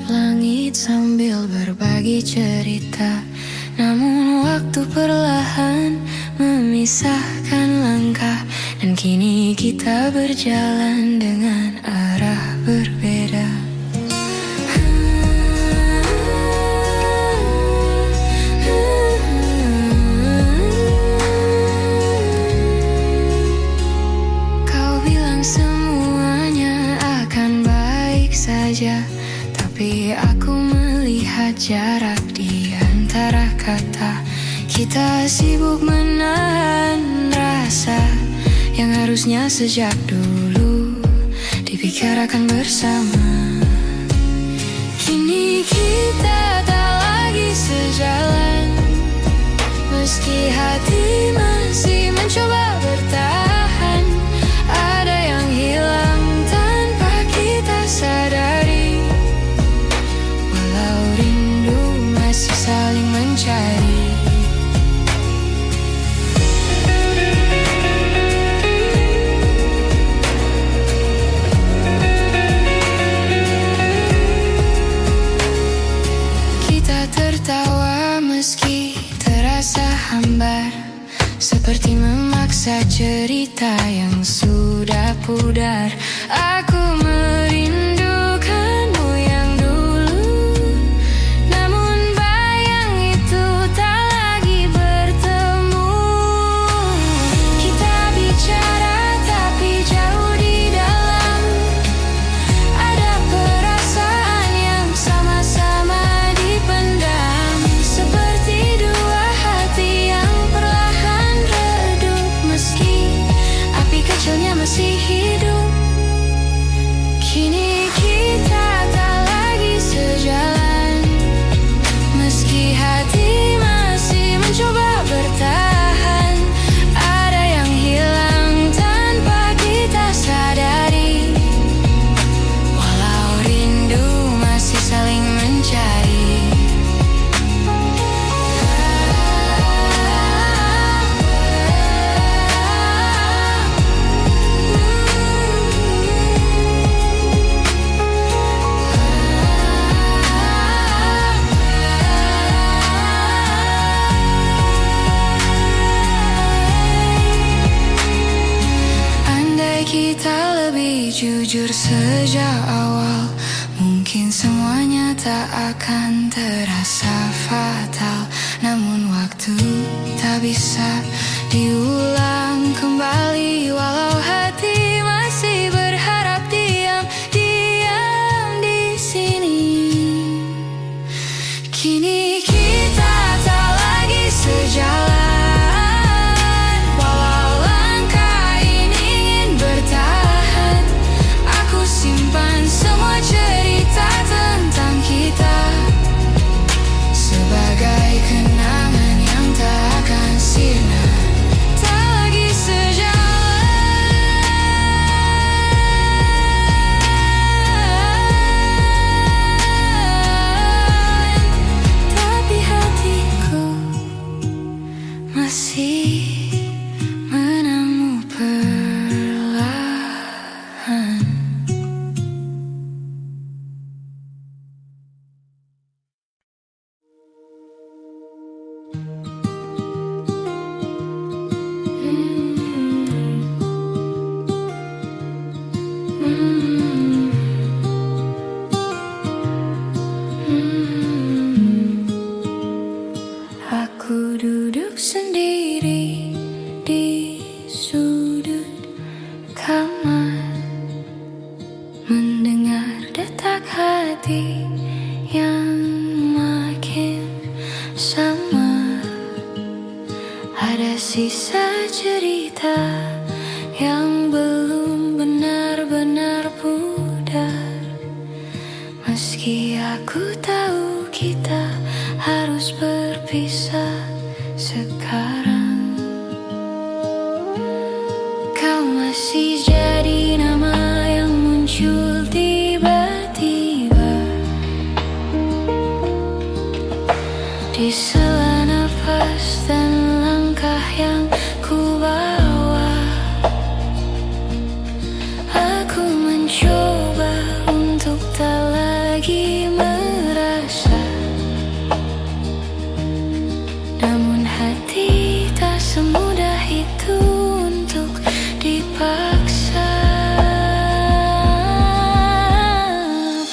langit sambil berbagi cerita. Namun waktu perlahan memisahkan langkah, dan kini kita berjalan dengan arah berbeda. Semuanya akan baik saja, tapi aku melihat jarak di antara kata. Kita sibuk menahan rasa yang harusnya sejak dulu dibicarakan bersama. Kini kita tak lagi sejalan, meski hati masih mencoba bertahan. Ada yang hilang tanpa kita sadari, walau rindu masih saling mencari. Kita tertawa meski terasa hambar, seperti memaksa cerita yang sudah pudar. Aku merindukanmu yang dulu, namun bayang itu tak lagi bertemu. Kita bicara tapi jauh di dalam, ada perasaan yang sama-sama dipendam, seperti dua hati yang perlahan redup, meski api kecilnya masih hidup. Kini kita tak lagi sejalan, meski hati masih mencoba bertahan. Ada yang hilang tanpa kita sadari, walau rindu masih saling mencari. Kita lebih jujur sejak awal, mungkin semuanya tak akan terasa fatal. Namun waktu tak bisa diulang kembali, walau hati masih berharap diam di sini. Kini kita tak lagi sejalan, semua cerita tentang kita sebagai kenangan yang tak akan sirna. Tak lagi sejalan, tapi hatiku masih menemu perlahan. Aku duduk sendiri di sudut kamar, mendengar detak hati yang makin samar. Ada sisa cerita yang belum benar-benar pudar, meski aku tahu kita harus berpisah sekarang. Kau masih jadi nama yang muncul tiba-tiba di sela nafas dan langkah yang ku bawa. Aku mencoba untuk tak lagi hati tak semudah itu untuk dipaksa.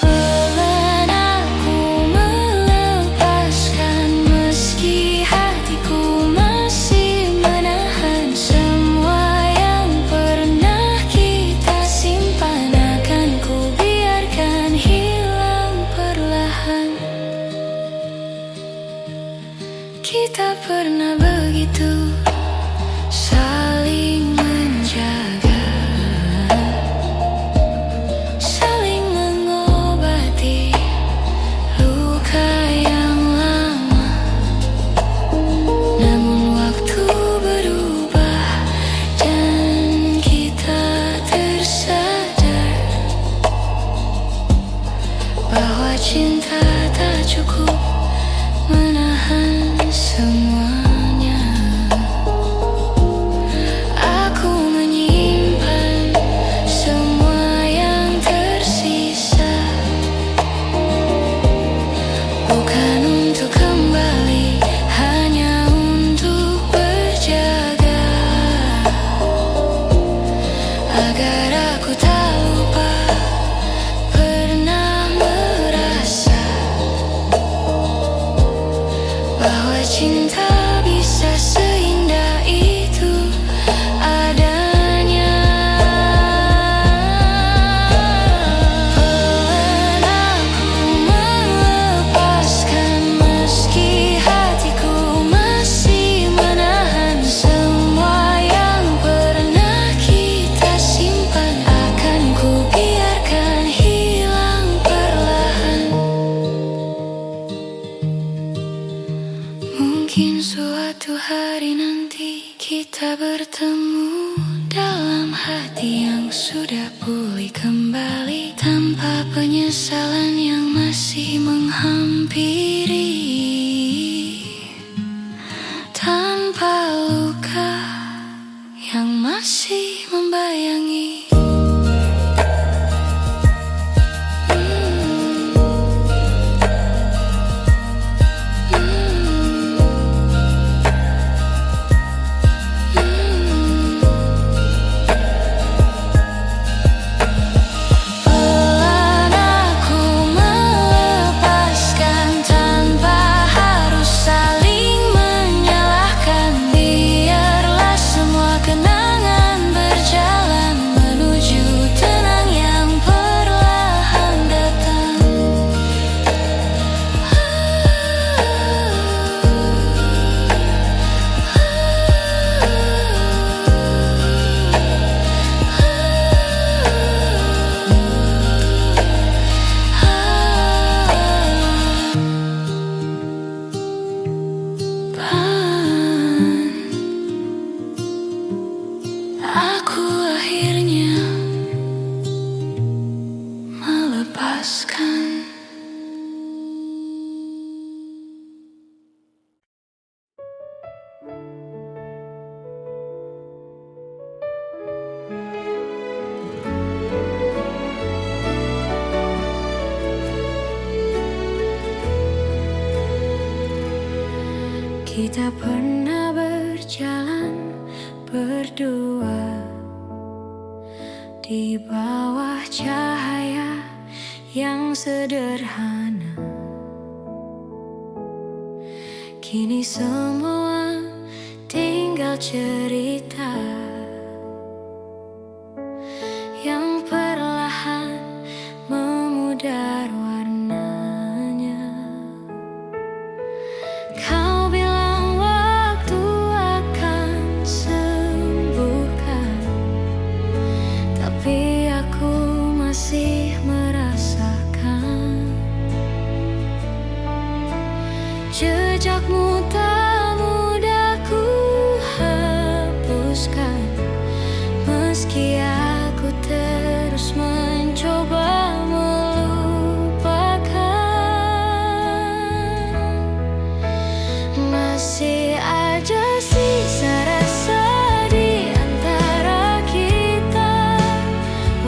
Pelan aku melepaskan meski hatiku masih menahan semua yang pernah kita simpan. Akan ku biarkan hilang perlahan. Kita pernah begitu saling menjaga, saling mengobati luka yang lama. Namun waktu berubah dan kita tersadar bahwa cinta tak cukup menahan semuanya. Aku menyimpan semua yang tersisa, bukan untuk kembali, hanya untuk berjaga, agar aku tak lupa pernah merasa bahwa cinta bisa seindah itu adanya. Pelan aku melepaskan meski hatiku masih menahan semua yang pernah kita simpan. Akan ku biarkan hilang perlahan. Mungkin suatu hari nanti kita bertemu dalam hati yang sudah pulih kembali, tanpa penyesalan yang masih menghampiri, tanpa luka yang masih membayangi. Pelan aku melepaskan tanpa harus saling menyalahkan. Biarlah semua kenangan berjalan menuju tenang yang perlahan datang. Aku akhirnya melepaskan. Kita pernah berjalan berdua di bawah cahaya yang sederhana. Kini semua tinggal cerita yang perlahan memudar warnanya. Kau bilang waktu akan sembuhkan, tapi aku masih merasakan jejakmu tak mudah ku hapuskan. Meski aku terus mencoba melupakan, masih aja sisa rasa di antara kita.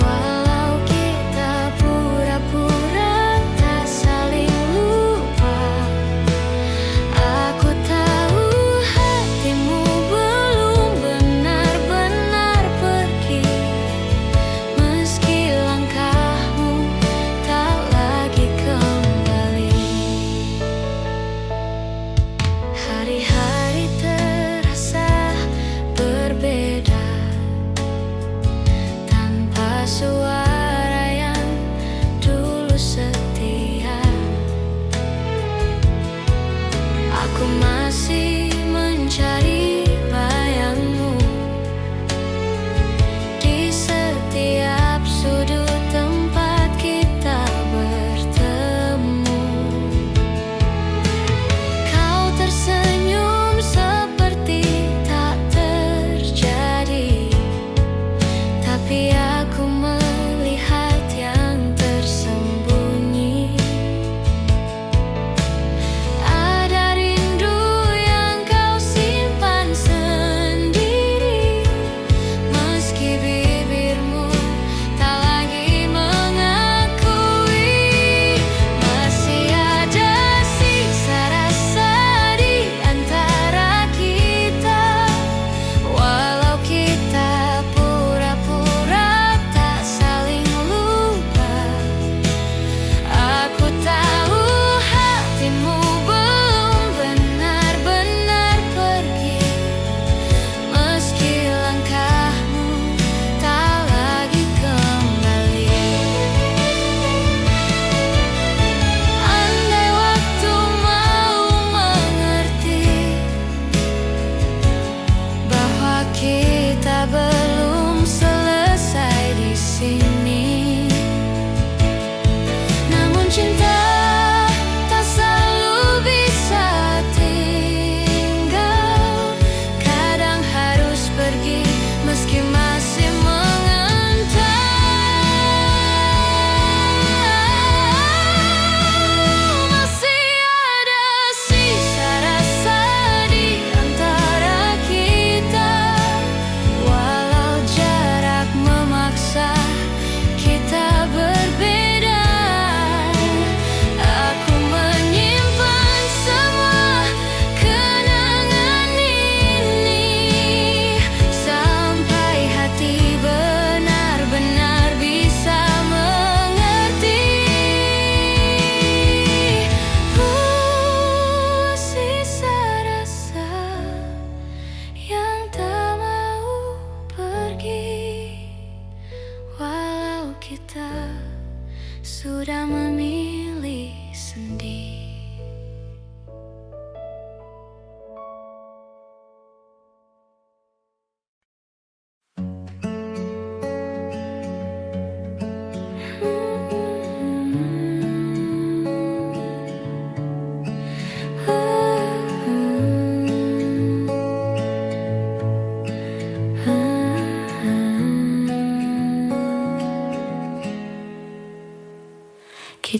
Walau kita pura-pura tak saling lupa, aku tahu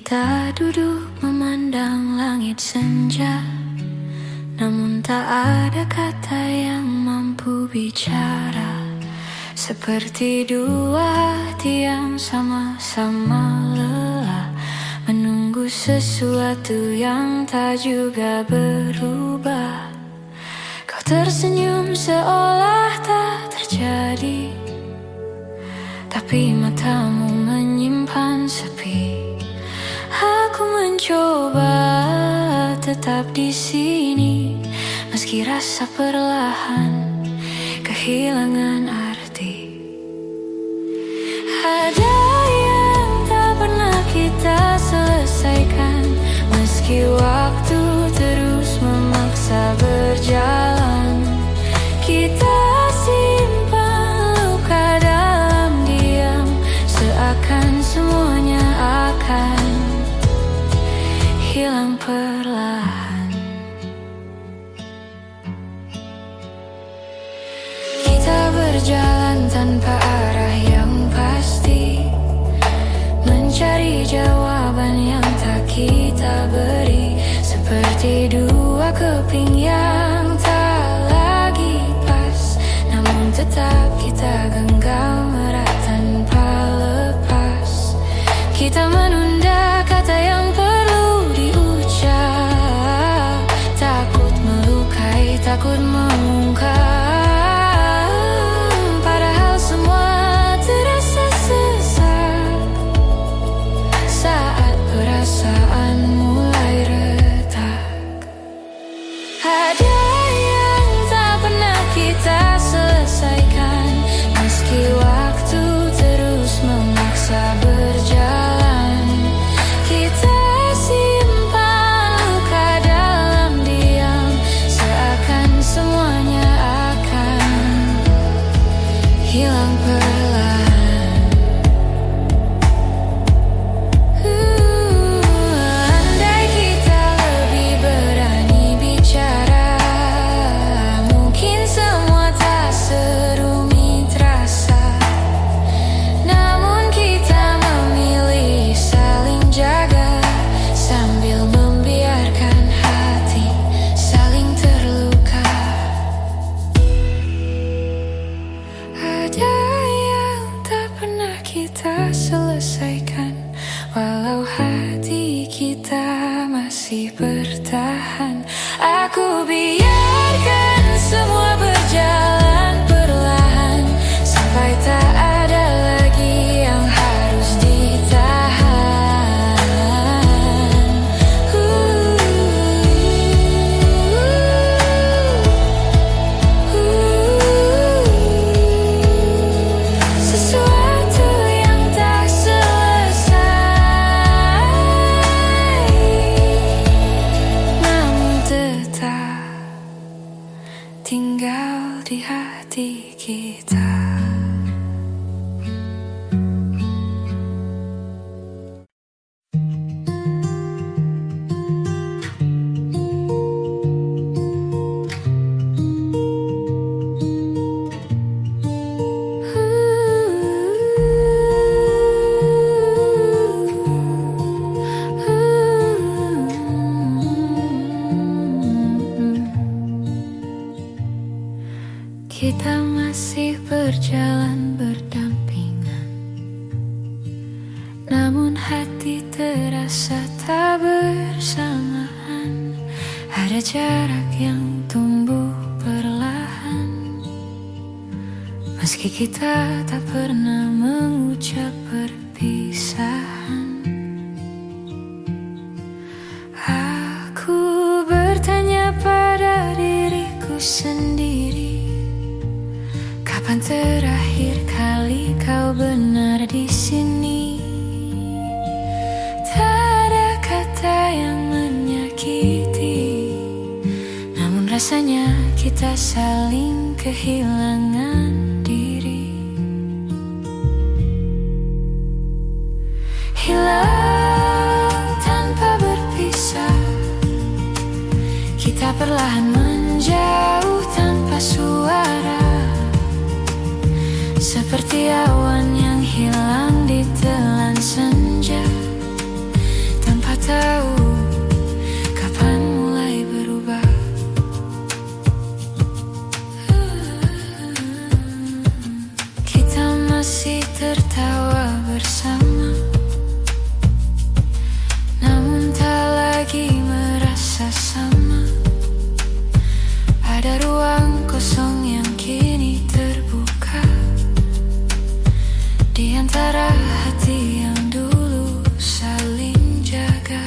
Kita duduk memandang langit senja, namun tak ada kata yang mampu bicara. Seperti dua hati yang sama-sama lelah, menunggu sesuatu yang tak juga berubah. Kau tersenyum seolah tak terjadi, tapi matamu menyimpan sepi. Aku mencoba tetap di sini, meski rasa perlahan kehilangan arti. Ada yang tak pernah kita selesaikan, meski waktu terus memaksa berjalan. Kita simpan luka dalam diam, seakan semuanya akan hilang perlahan. Kita berjalan tanpa arah yang pasti, mencari jawaban yang tak kita beri. Seperti dua keping yang tak lagi pas, namun tetap kita genggam erat tanpa lepas. Kita menunda kata yang perlu diucap, takut melukai, takut mengungkap. Padahal semua terasa sesak saat perasaan mulai retak. Ada yang tak pernah kita selesaikan, meski waktu terus memaksa berjalan. Kita simpan luka dalam diam, seakan semuanya akan hilang perlahan. Andai kita lebih berani bicara, mungkin semua tak serumit rasa. Namun kita memilih saling jaga, sambil membiarkan hati saling terluka. Ada yang tak pernah kita selesaikan, walau hati kita masih bertahan. Aku biarkan semua berjalan perlahan, sampai tak ada lagi yang harus ditahan. Sesuatu yang tak selesai, namun tetap tinggal di hati kita. Kita masih berjalan berdampingan, namun hati terasa tak bersamaan. Ada jarak yang tumbuh perlahan, meski kita tak pernah mengucap perpisahan. Aku bertanya pada diriku sendiri, kapan terakhir kali kau benar di sini? Tak ada kata yang menyakiti, namun rasanya kita saling kehilangan diri. Hilang tanpa berpisah, kita perlahan menjauh tanpa suara. Seperti awan yang hilang ditelan senja, tahu kapan mulai berubah. Kita masih tertawa bersama, namun tak lagi merasa sama. Ada ruang kosong yang kini terbuka di antara hati yang dulu saling jaga.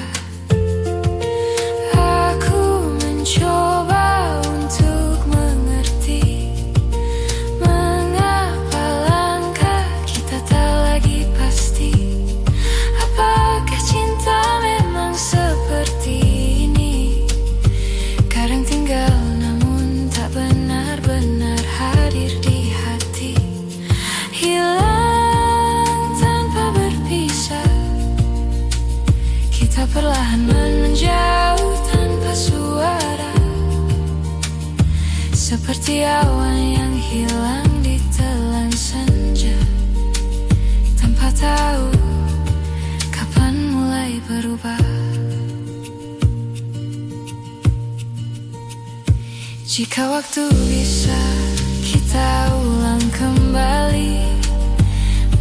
Aku mencoba untuk mengerti mengapa langkah kita tak lagi pasti. Apakah cinta memang seperti ini? Kadang tinggal namun tak benar-benar hadir di hati. Hilang tanpa berpisah, kita perlahan menjauh tanpa suara, seperti awan yang hilang di telan senja, tanpa tahu kapan mulai berubah. Jika waktu bisa kita ulang kembali,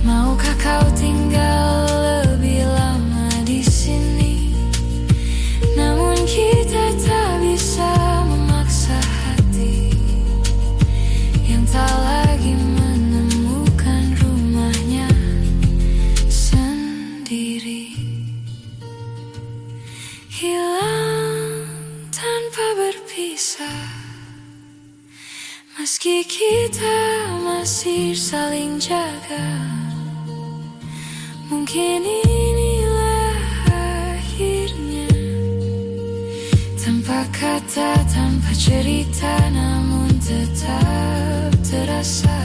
maukah kau tinggal lebih lama di sini? Namun kita tak bisa memaksa hati yang tak lagi menemukan rumahnya sendiri. Hilang tanpa berpisah, meski kita masih saling jaga. Mungkin inilah akhirnya, tanpa kata, tanpa cerita, namun tetap terasa.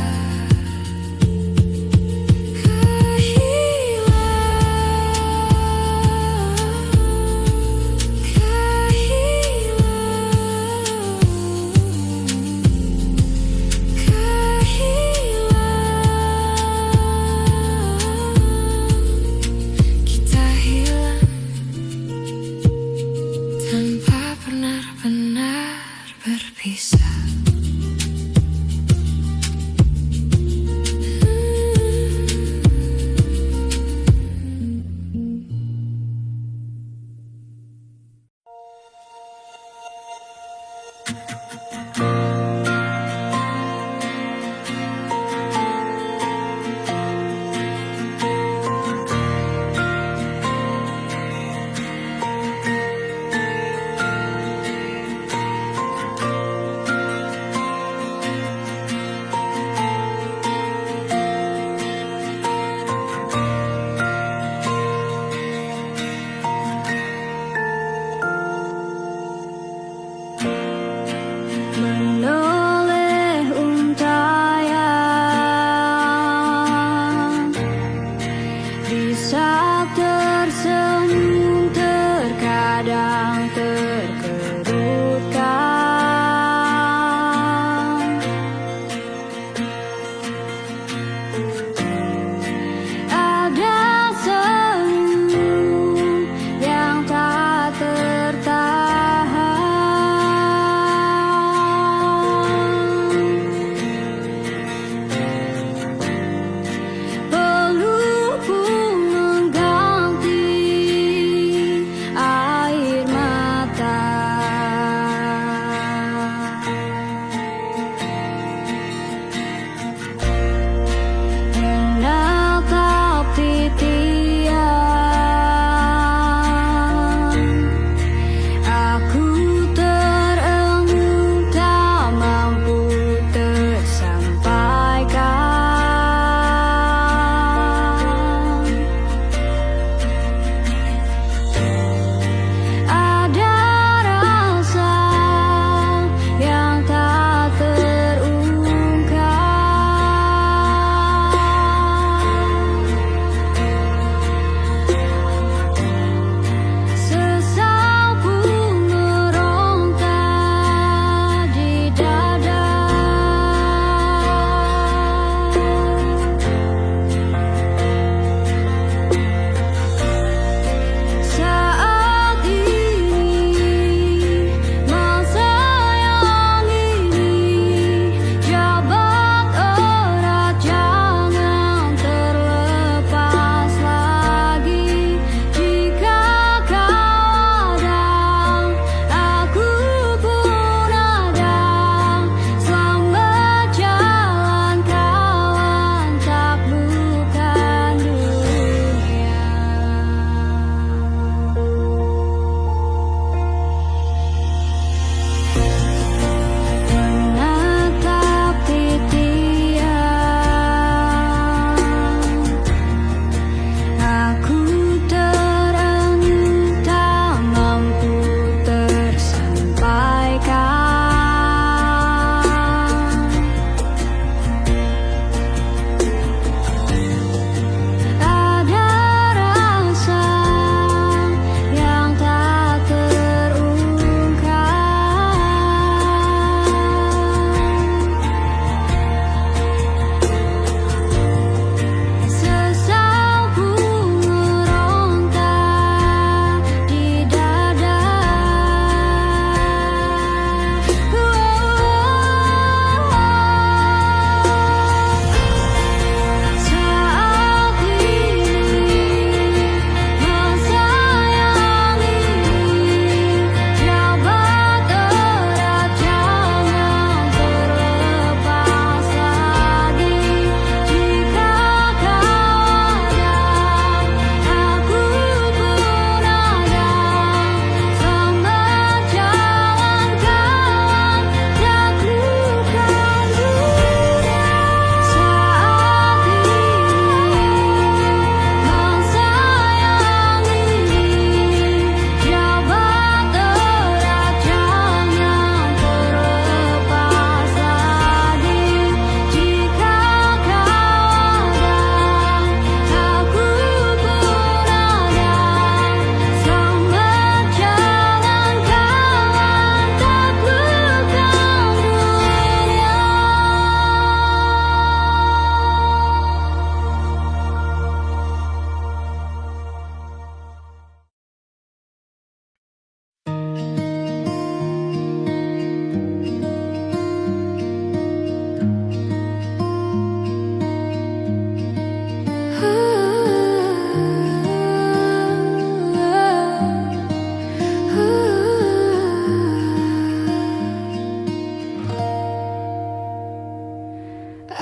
Tanpa benar-benar berpisah.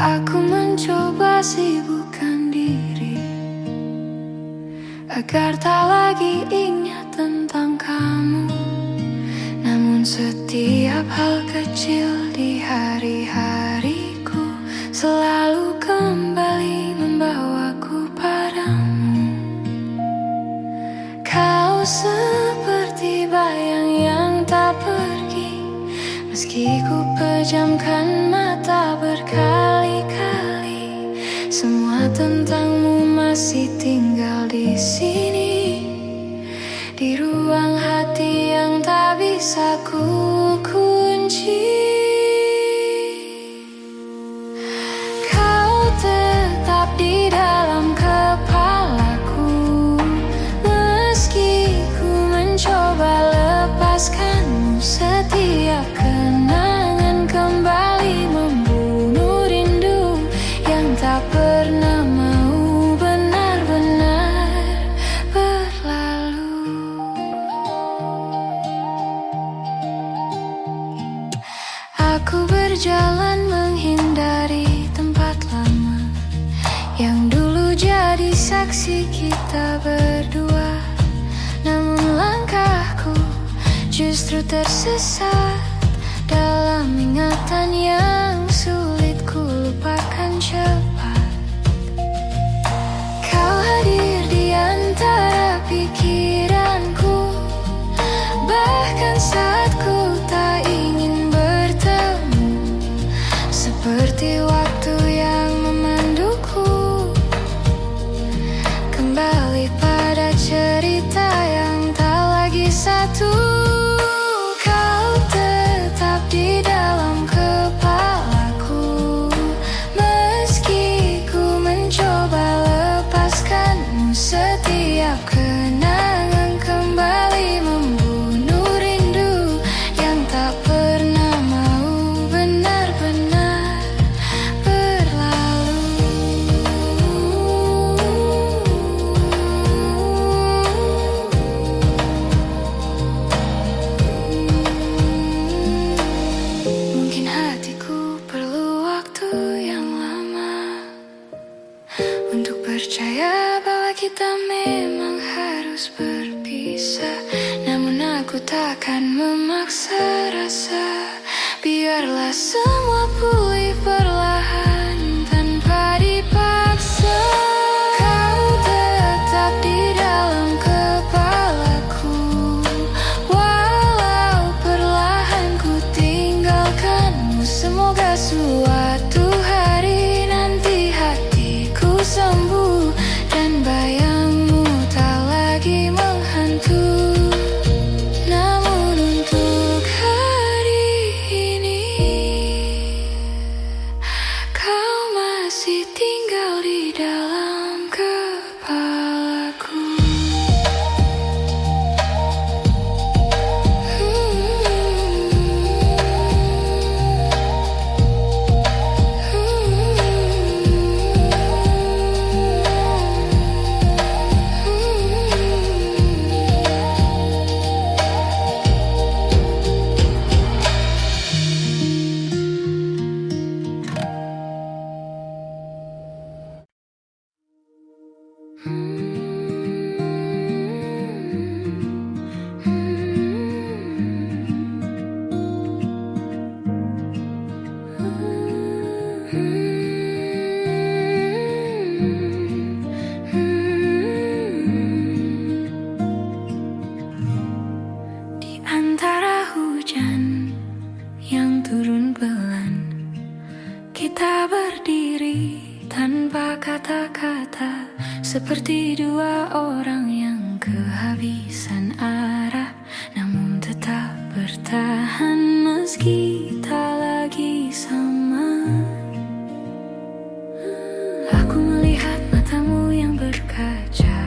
Aku mencoba sibukkan diri agar tak lagi ingat tentang kamu. Namun setiap hal kecil di hari-hariku selalu kembali membawaku padamu. Kau seperti bayang yang tak pergi, meski ku pejamkan mata berkali-kali. Semua tentangmu masih tinggal di sini, di ruang hati yang tak bisa ku kunci. Kau tetap di dalam kepalaku, meski ku mencoba lepaskanmu. Setiap kenangan kembali membunuh rindu yang tak pernah mau benar-benar berlalu. Aku berjalan menghindari tempat lama yang dulu jadi saksi kita berdua. Namun langkahku justru tersesat dalam ingatan yang sulit ku lupakan cepat. Kau hadir di antara pikiranku, bahkan saat ku tak ingin bertemu. Seperti waktu yang memanduku kembali pada cerita yang tak lagi satu. Kau tetap di dalam kepalaku, meski ku mencoba lepaskanmu. Setiap kenangan kembali membunuh rindu yang tak pernah mau benar-benar berlalu. Mungkin hatiku perlu waktu yang lama untuk percaya bahwa kita memang harus berpisah. Namun aku takkan memaksa rasa, biarlah semua pulih perlahan tanpa dipaksa. Kau tetap di dalam kepalaku, walau perlahan ku tinggalkanmu. Semoga suatu hari nanti hatiku sembuh dan bayangmu tak lagi menghantui. Namun untuk hari ini kau masih tinggal di dalam kepalaku. Di antara hujan yang turun pelan, kita berdiri tanpa kata-kata, seperti dua orang yang kehabisan arah, namun tetap bertahan meski tak lagi sama. Aku melihat matamu yang berkaca,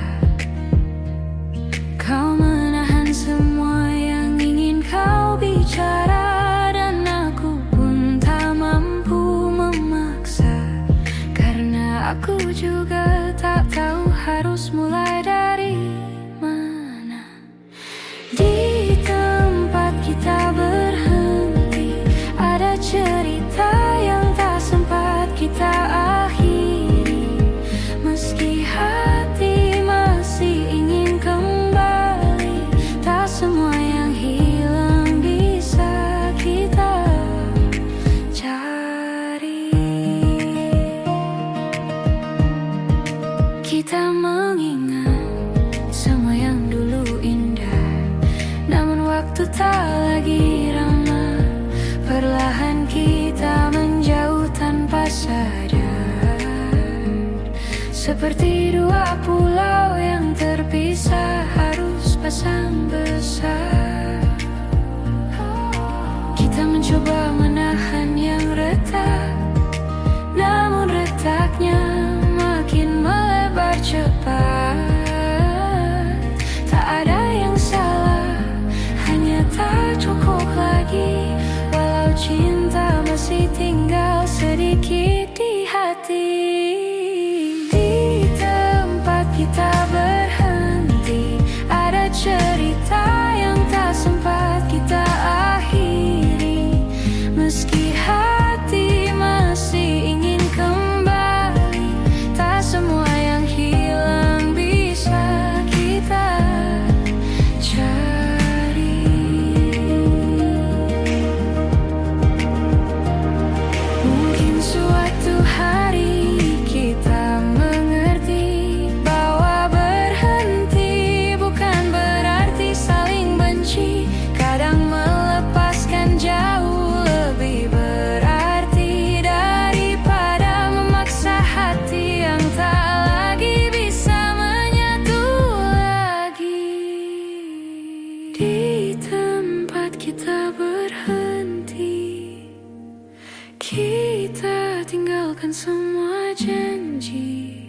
kau menahan semua yang ingin kau bicara, dan aku pun tak mampu memaksa, karena aku juga tak tahu harus mulai dari mana. Di tempat kita berhenti, Seperti dua pulau yang terpisah harus pasang besar. Kita mencoba menahan yang retak, namun retaknya makin melebar cepat. Tak ada yang salah, hanya tak cukup lagi. Walau cinta masih tinggal sedikit di hati. Di tempat kita berhenti, ada cerita yang tak sempat kita akhiri. Meski hati masih ingin kembali, tak semua yang hilang bisa kita cari. Mungkin suatu hari kita mengerti bahwa berhenti bukan berarti saling benci. Kadang melepaskan jauh lebih berarti daripada memaksa hati yang tak lagi bisa menyatu lagi. Di tempat kita berhenti, kita tinggalkan semua janji.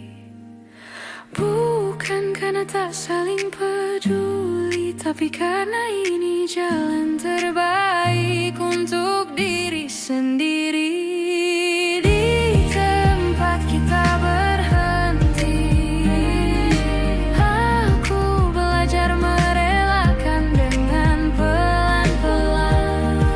Bukan karena tak saling peduli, tapi karena ini jalan terbaik untuk diri sendiri. Di tempat kita berhenti, aku belajar merelakan dengan pelan-pelan.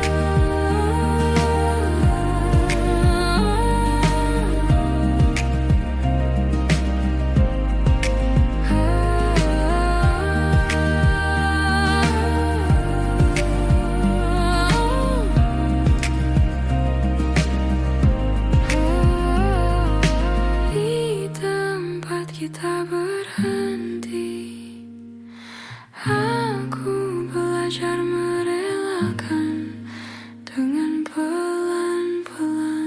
Di tempat kita berhenti, aku belajar merelakan dengan pelan-pelan.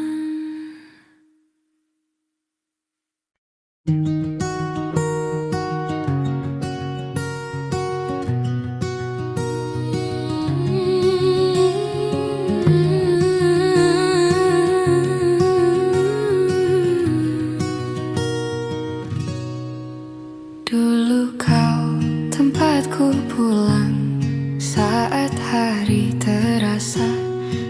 Dulu kau tempatku pulang saat hari terasa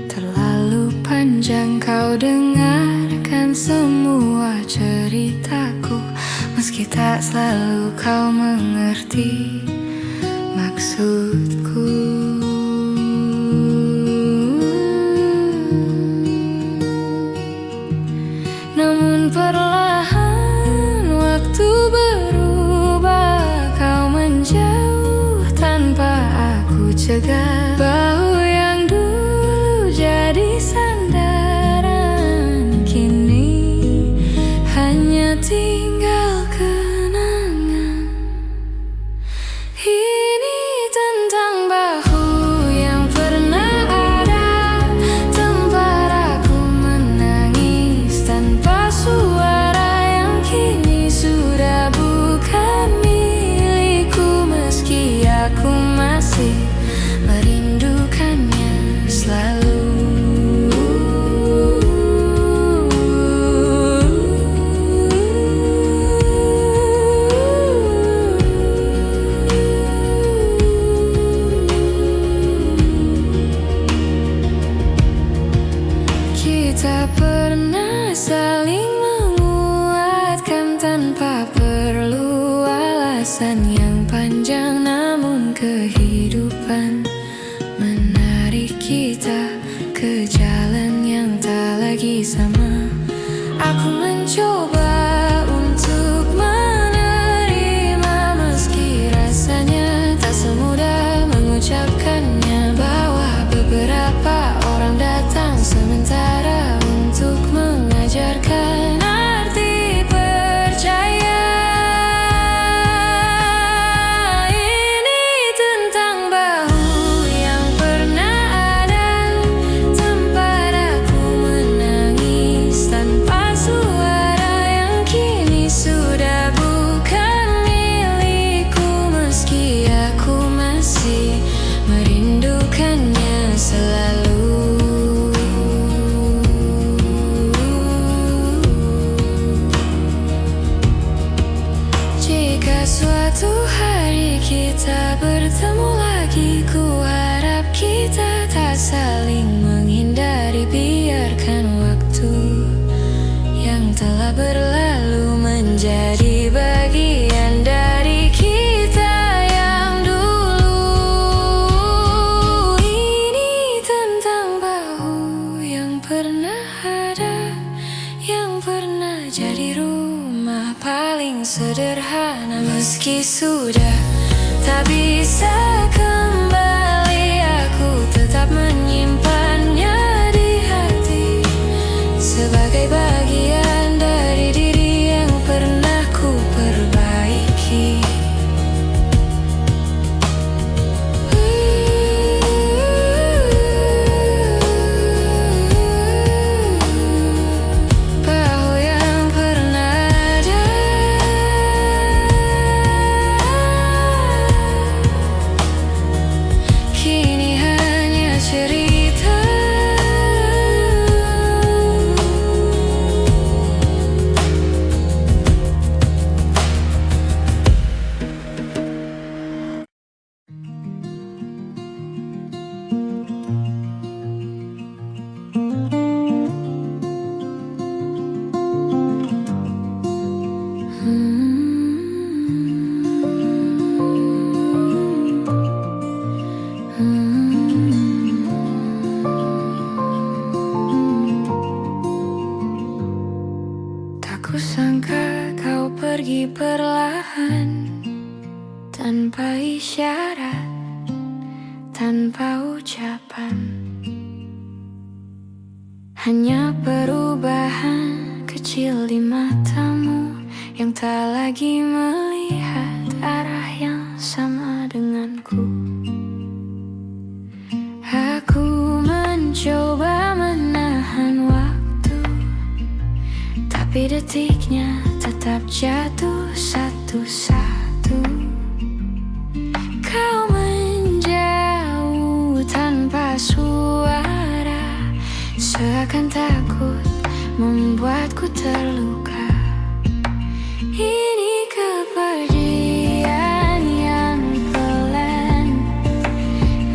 terlalu panjang. Kau dengarkan semua ceritaku, meski tak selalu kau mengerti maksudku. Namun perlahan waktu berubah, kau menjauh tanpa aku cegah. Bahu yang dulu jadi sandaran, kini hanya tinggal kenangan. Ini tentang bahu yang pernah ada, tempat aku menangis tanpa suara, yang kini sudah bukan milikku. Meski aku masih merindukannya selalu. Kita pernah saling menguatkan tanpa perlu alasan yang panjang. Namun kehidupan menarik kita ke jalan yang tak lagi sama. Aku mencoba untuk menerima, meski rasanya tak semudah mengucapkannya. Bahwa beberapa orang datang sementara untuk mengajarkan arti percaya. pernah ada, yang pernah jadi rumah paling sederhana. Meski sudah tak bisa kembali, aku tetap menyimpannya di hati sebagai bagian dari diri yang pernah ku perbaiki. Kusangka kau pergi perlahan, tanpa isyarat, tanpa ucapan. Hanya perubahan kecil di matamu yang tak lagi melihat arah yang sama denganku. Aku mencoba menahan waktu, tapi detiknya tetap jatuh satu-satu. Kau menjauh tanpa suara, seakan takut membuatku terluka. Ini kepergian yang pelan,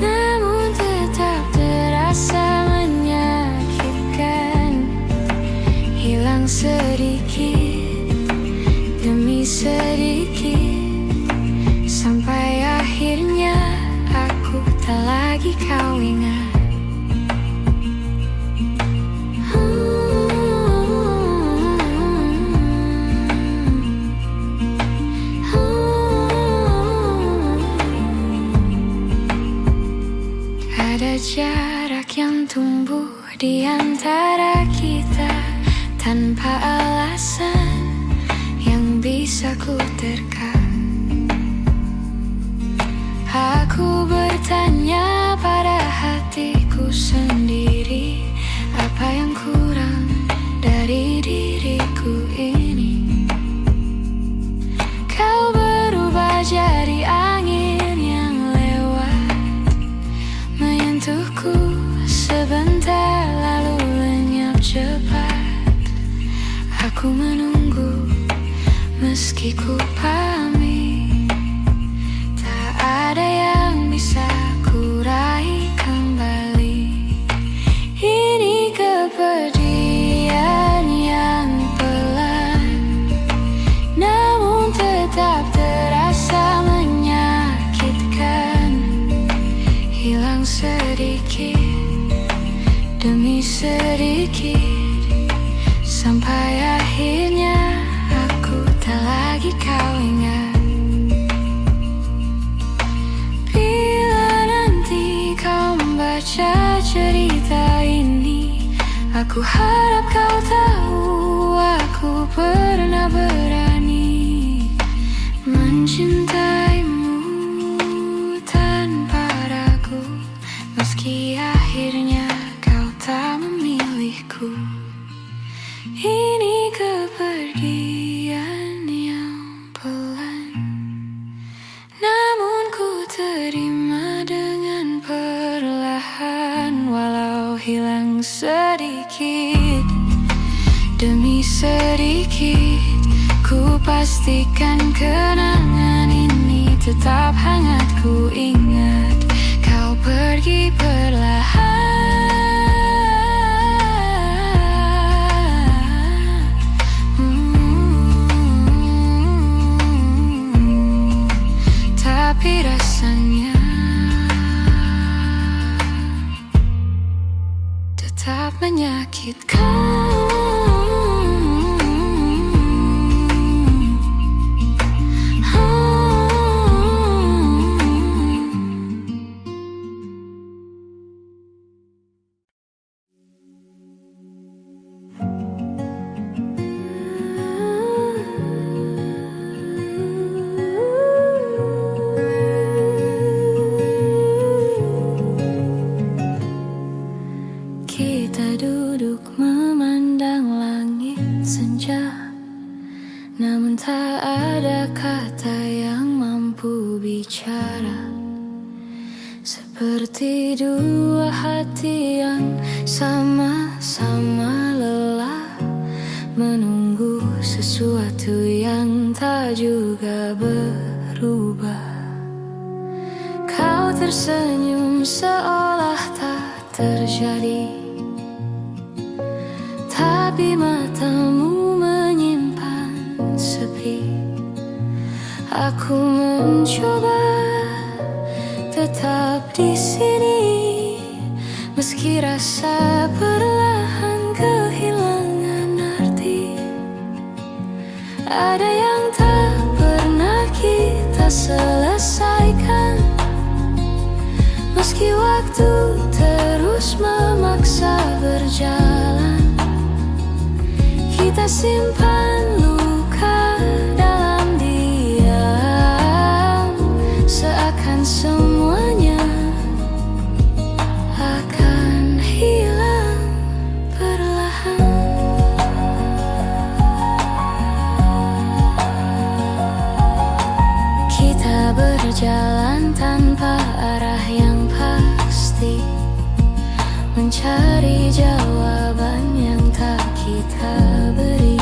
namun tetap terasa menyakitkan. Hilang sedikit demi sedikit, sampai akhirnya aku tak lagi kau ingat. Ada jarak yang tumbuh di antara kita tanpa alasan yang bisa ku terka. Aku bertanya pada hatiku sendiri, apa yang kurang dari diriku ini? Kau berubah jadi angin yang lewat, menyentuhku sebentar lalu lenyap cepat. Aku menunggu meski ku pamit, tak ada yang bisa ku raih kembali. Ini kepergian yang pelan, namun tetap terasa menyakitkan. Hilang sedikit demi sedikit, sampai akhirnya aku tak lagi kau ingat. Bila nanti kau membaca cerita ini, aku harap kau tahu aku pernah berani mencintaimu tanpa ragu, meski akhirnya kau tak memilihku. Ini kepergian yang pelan, namun ku terima dengan perlahan. Walau hilang sedikit demi sedikit, ku pastikan kenangan ini tetap hangat. Ku ingat kau pergi perlahan, tapi rasanya tetap menyakitkan. Kita duduk memandang langit senja, namun tak ada kata yang mampu bicara. Seperti dua hati yang sama-sama lelah, menunggu sesuatu yang tak juga berubah. Kau tersenyum seolah tak terjadi, tapi matamu menyimpan sepi. Aku mencoba tetap di sini, meski rasa perlahan kehilangan arti. Ada yang tak pernah kita selesaikan, meski waktu terus memaksa berjalan. Kita simpan luka dalam diam, seakan semuanya akan hilang perlahan. Kita berjalan tanpa arah yang pasti, mencari jawaban yang tak kita beri.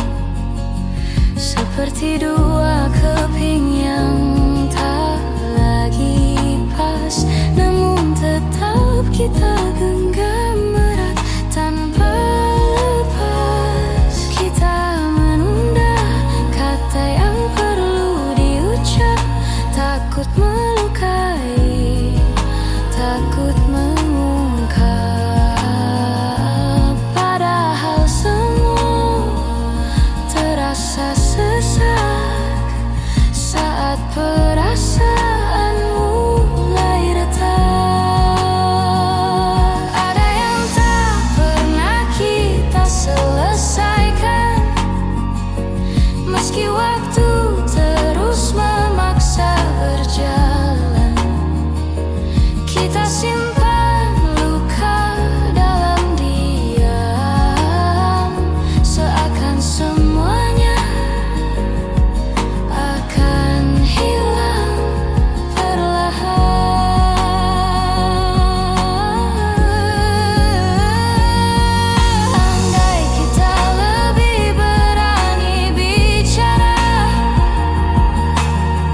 Seperti dua keping yang tak lagi pas, namun tetap kita genggam erat tanpa lepas. Kita menunda kata yang perlu diucap, takut melukai, takut mengungkap. Padahal semua terasa sesak saat perasaan mulai retak. Ada yang tak pernah kita selesaikan, meski waktu terus memaksa berjalan. Kita simpan luka dalam diam, seakan semuanya akan hilang perlahan. Andai kita lebih berani bicara,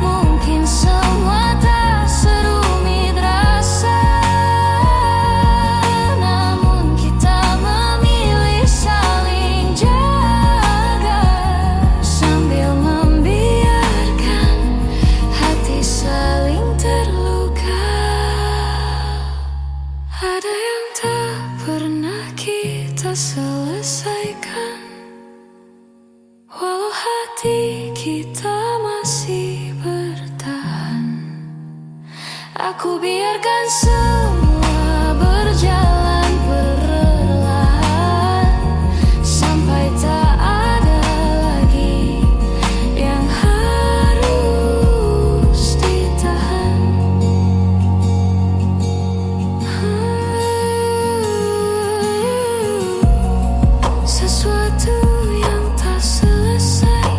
mungkin semua tak serumit rasa. Namun kita memilih saling jaga, sambil membiarkan hati saling terluka. Ada yang tak pernah kita selesaikan, walau hati kita masih bertahan. Aku biarkan semua berjalan perlahan, sampai tak ada lagi yang harus ditahan. Sesuatu yang tak selesai,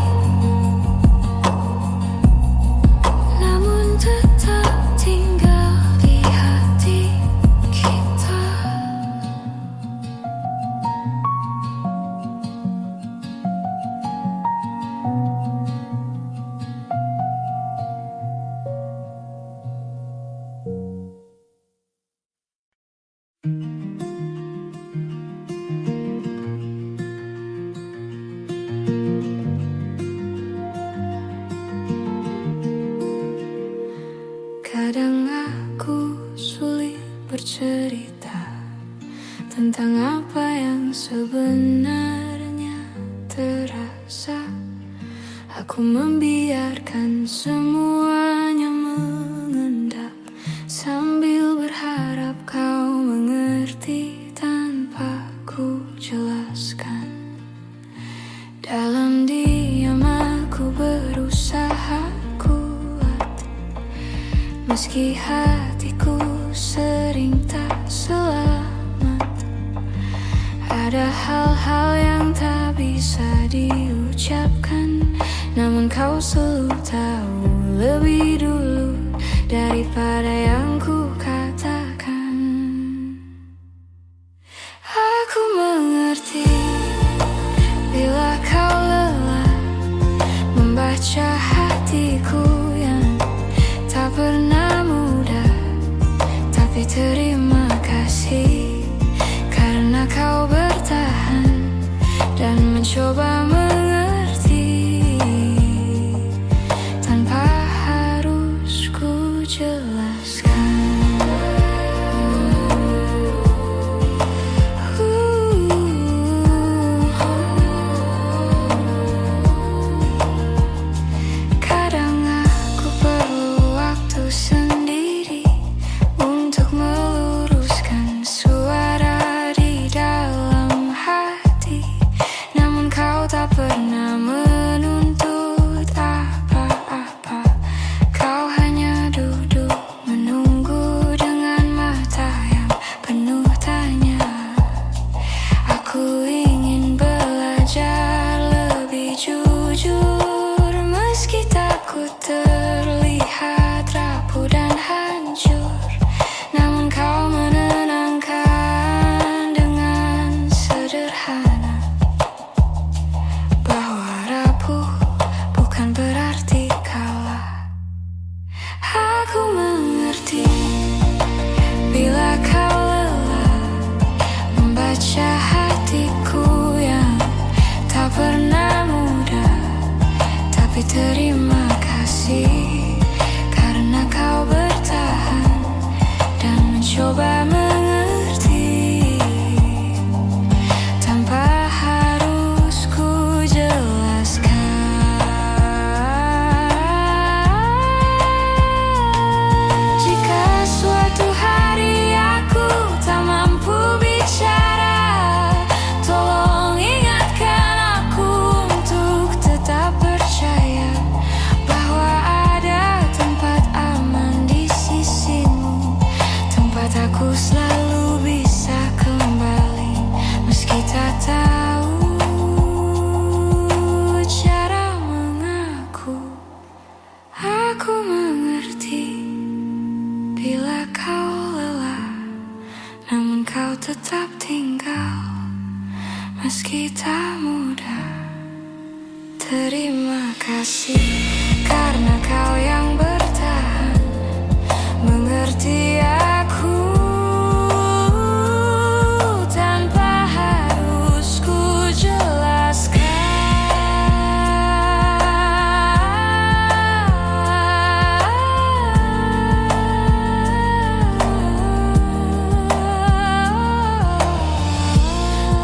namun tetap tinggal di hati kita. Kadang aku sulit bercerita tentang apa yang sebenarnya terasa. Aku membiarkan semuanya mengendap, sambil berharap kau mengerti tanpa ku jelaskan. Dalam diam aku berusaha kuat, meski hatiku sering tak selamat. Ada hal-hal yang tak bisa diucapkan, namun kau selalu tahu lebih dulu daripada yang ku katakan. Aku mengerti bila kau lelah membaca hatiku yang tak pernah mudah. Tapi terima kasih karena kau bertahan dan mencoba mengerti tanpa harus ku jelaskan. Kadang aku perlu waktu sendiri untuk meluruskan suara di dalam hati, namun kau tak pernah menuntut apa-apa. Kau hanya duduk menunggu dengan mata yang penuh tanya. Aku ingin belajar lebih jujur, meski takut terlihat rapuh dan hancur. Namun kau menenangkan dengan sederhana bahwa rapuh bukan berarti kalah. Aku mengerti bila kau lelah membaca hatiku yang tak pernah mudah. Tapi terima kasih karena kau bertahan dan mencoba mengerti tanpa harus ku jelaskan. Jika suatu hari aku tak mampu bicara, tolong ingatkan aku untuk tetap percaya bahwa ada tempat aman di sisimu, tempat aku selalu bisa kembali meski tak tahu cara mengaku. Aku mengerti bila kau lelah, namun kau tetap tinggal meski tak mudah. Terima kasih karena kau yang bertahan mengerti aku tanpa harus ku jelaskan.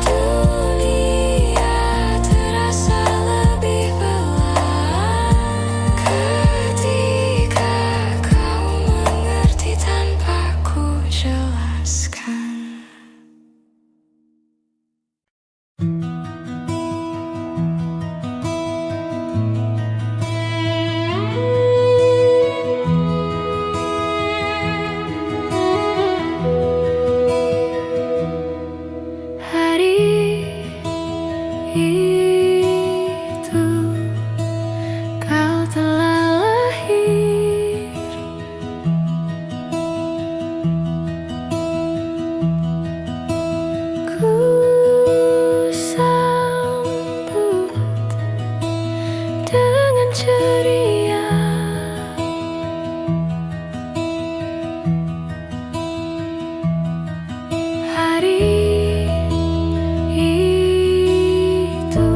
Dunia terasa lebih pelan ketika kau mengerti tanpa ku jelaskan. Hari itu kau telah lahir, ku sambut dengan ceria. Hari itu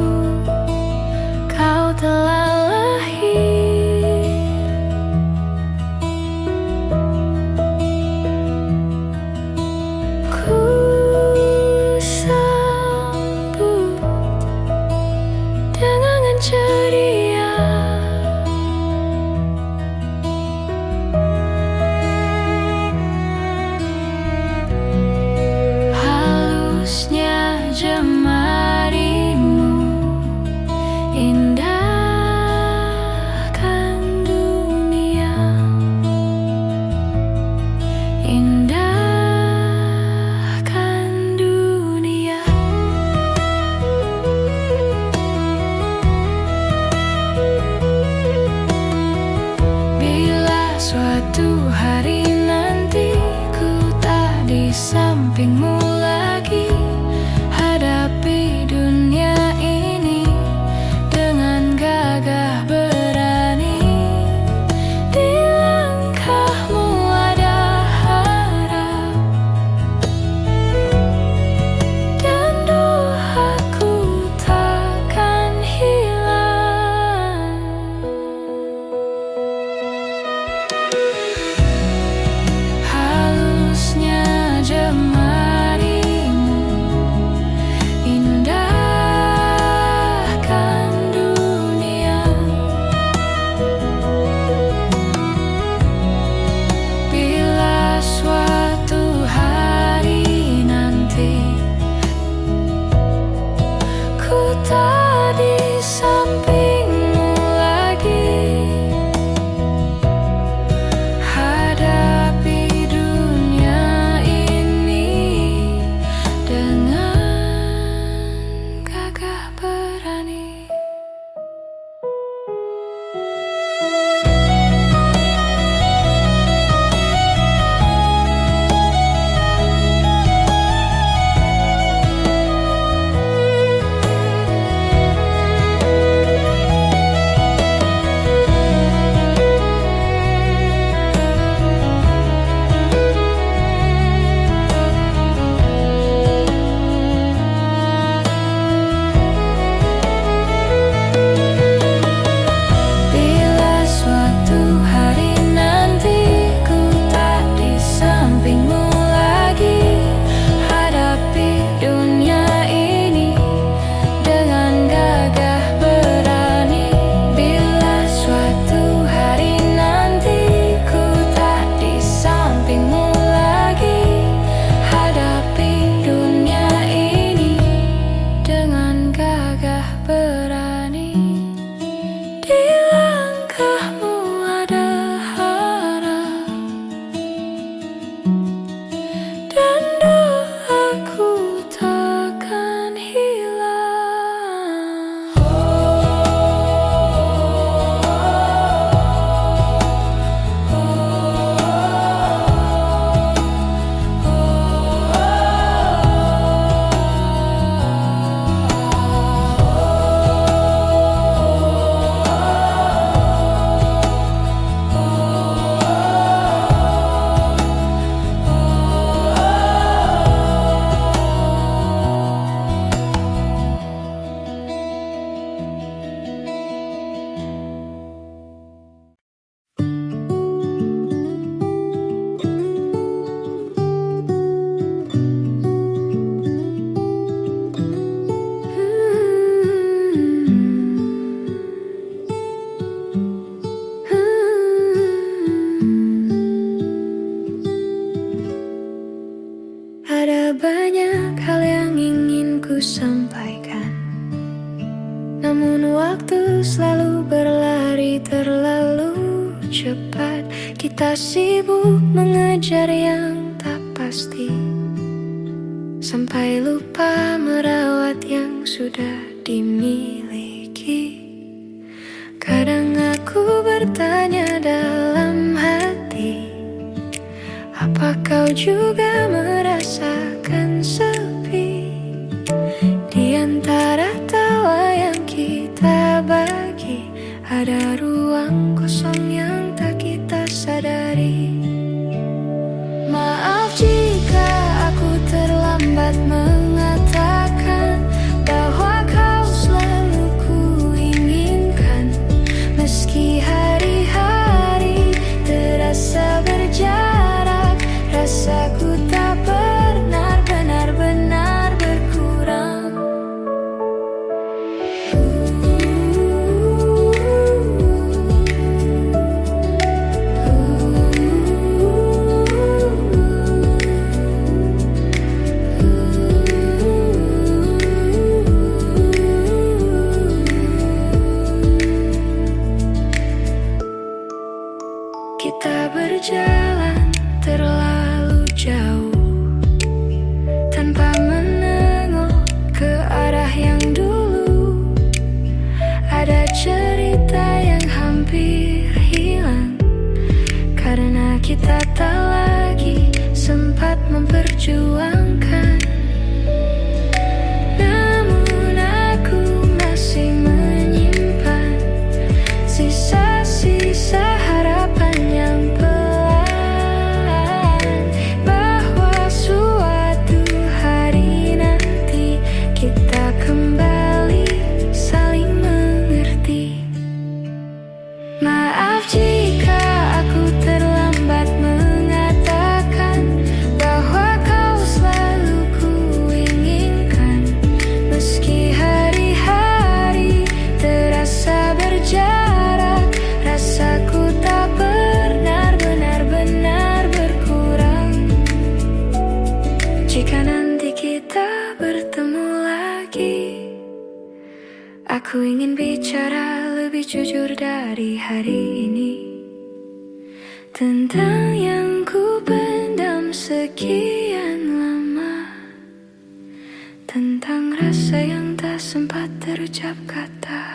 tak di sampingmu lagi. Hadapi dunia ini dengan gagah berani. Ada banyak hal yang ingin ku sampaikan, namun waktu selalu berlari terlalu cepat. Kita sibuk mengejar yang tak pasti, sampai lupa merawat yang sudah dimiliki. Kadang aku bertanya dalam hati, apa kau juga merasakan sepi? Di antara tawa yang kita bagi, ada ruang kosong yang tak kita sadari. Maaf jika aku terlambat mengatakan bahwa kau selalu ku inginkan. Meski hari-hari terasa berjarak, rasaku tak pernah benar-benar berkurang. Kita berjalan terlalu jauh tanpa menengok ke arah yang dulu. Ada cerita yang hampir hilang karena kita tak lagi sempat memperjuangkan. Namun aku masih menyimpan sisa-sisa harapan yang pelan, bahwa suatu hari nanti kita kembali saling mengerti. Maaf jika aku terlambat mengatakan bahwa kau selalu ku inginkan. Meski hari-hari terasa berjarak, rasaku tak pernah benar-benar berkurang. Jika nanti kita bertemu lagi, Aku ingin bicara lebih jujur dari hari ini, tentang yang ku pendam sekian lama, tentang rasa yang tak sempat terucap kata.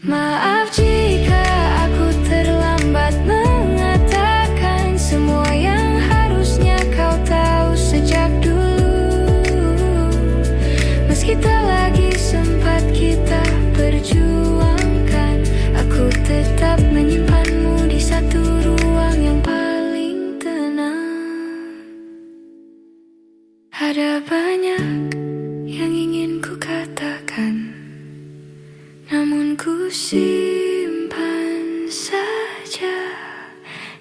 Maaf jika aku terlambat mengatakan semua yang harusnya kau tahu sejak dulu. Meski tak lagi sempat kita perjuangkan, aku tetap menyimpanmu di satu ruang yang paling tenang. Ada banyak yang ingin ku katakan, namun ku simpan saja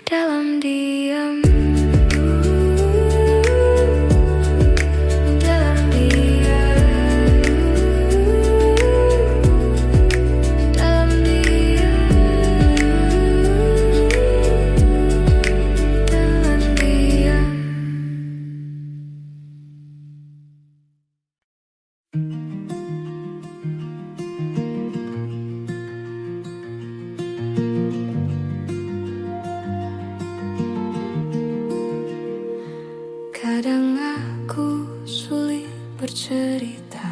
dalam diam. Dalam diam. Dalam diam. Dalam diam. Kadang aku sulit bercerita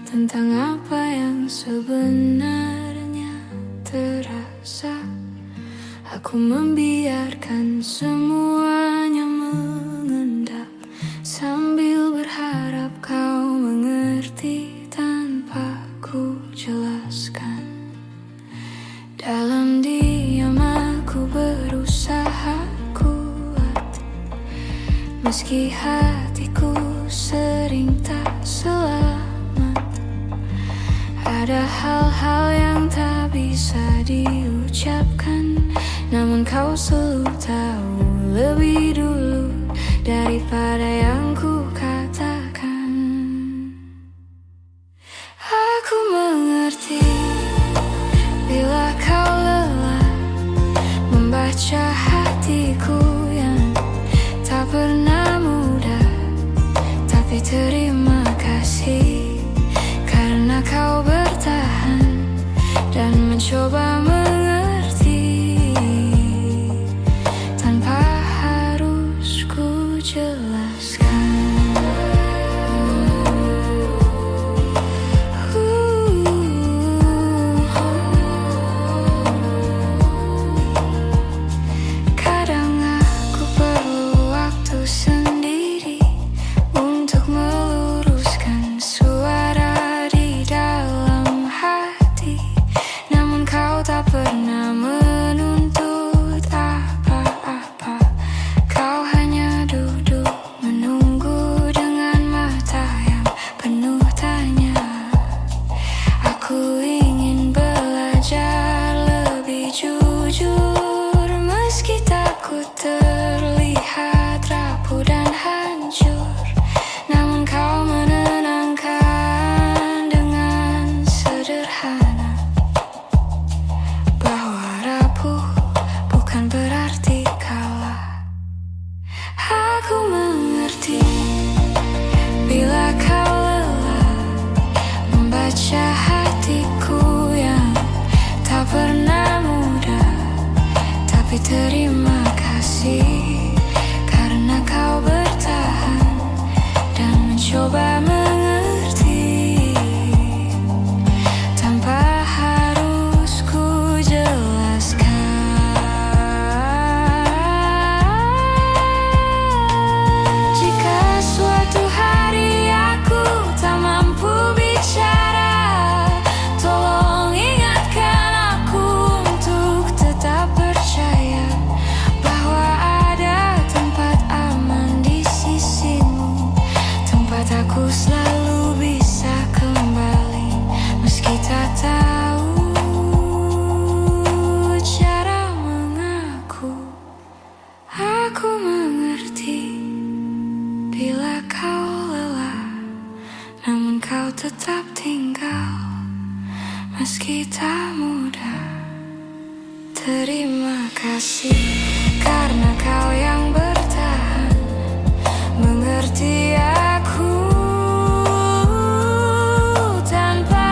tentang apa yang sebenarnya terasa. Aku membiarkan semuanya mengendap, sambil berharap kau mengerti tanpa ku jelaskan. Dalam diam aku berusaha kuat, meski hatiku sering tak selamat. Ada hal-hal yang tak bisa diucapkan, namun kau selalu tahu lebih dulu daripada yang ku katakan. Aku mengerti bila kau lelah membaca hatiku yang tak pernah mudah, tapi terima kasih karena kau bertahan dan mencoba mengerti tanpa harus ku jelaskan. Kadang aku perlu waktu sendiri untuk meluruskan suara di dalam hati, namun kau tak pernah menuntut apa-apa. Kau hanya duduk menunggu dengan mata yang penuh tanya. Aku ingin belajar lebih jujur, meski takut terlihat rapuh dan hancur, namun kau menenangkan dengan sederhana bahwa rapuh bukan berarti kalah. Aku mengerti bila kau lelah membaca hatiku yang tak pernah mudah, tapi terima kasih karena kau bertahan dan mencoba mengerti tanpa harus ku jelaskan. Jika suatu hari aku tak mampu bicara, tolong ingatkan aku untuk tetap percaya bahwa ada tempat aman di sisimu, tempat aku selalu bisa kembali meski tak tahu cara mengaku. Aku mengerti bila kau lelah, namun kau tetap tinggal meski tak mudah. Terima kasih karena kau yang bertahan mengerti aku tanpa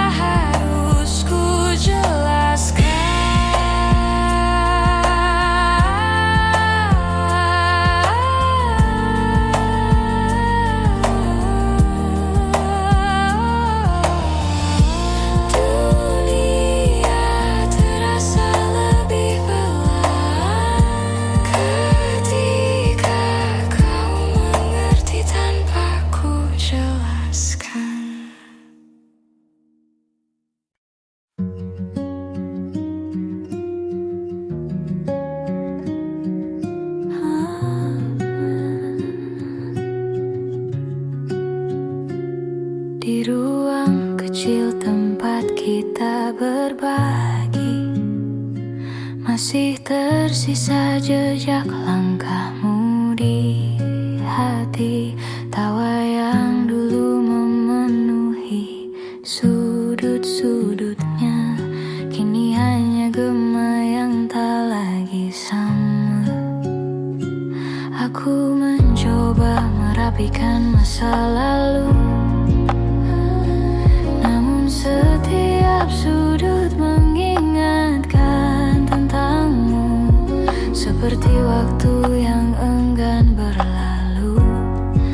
Di ruang kecil tempat kita berbagi, masih tersisa jejak langkahmu di hati. Tawa yang dulu memenuhi sudut-sudutnya, kini hanya gema yang tak lagi sama. Aku mencoba merapikan masa lalu, namun setiap sudut mengingatkan tentangmu, seperti waktu yang enggan berlalu.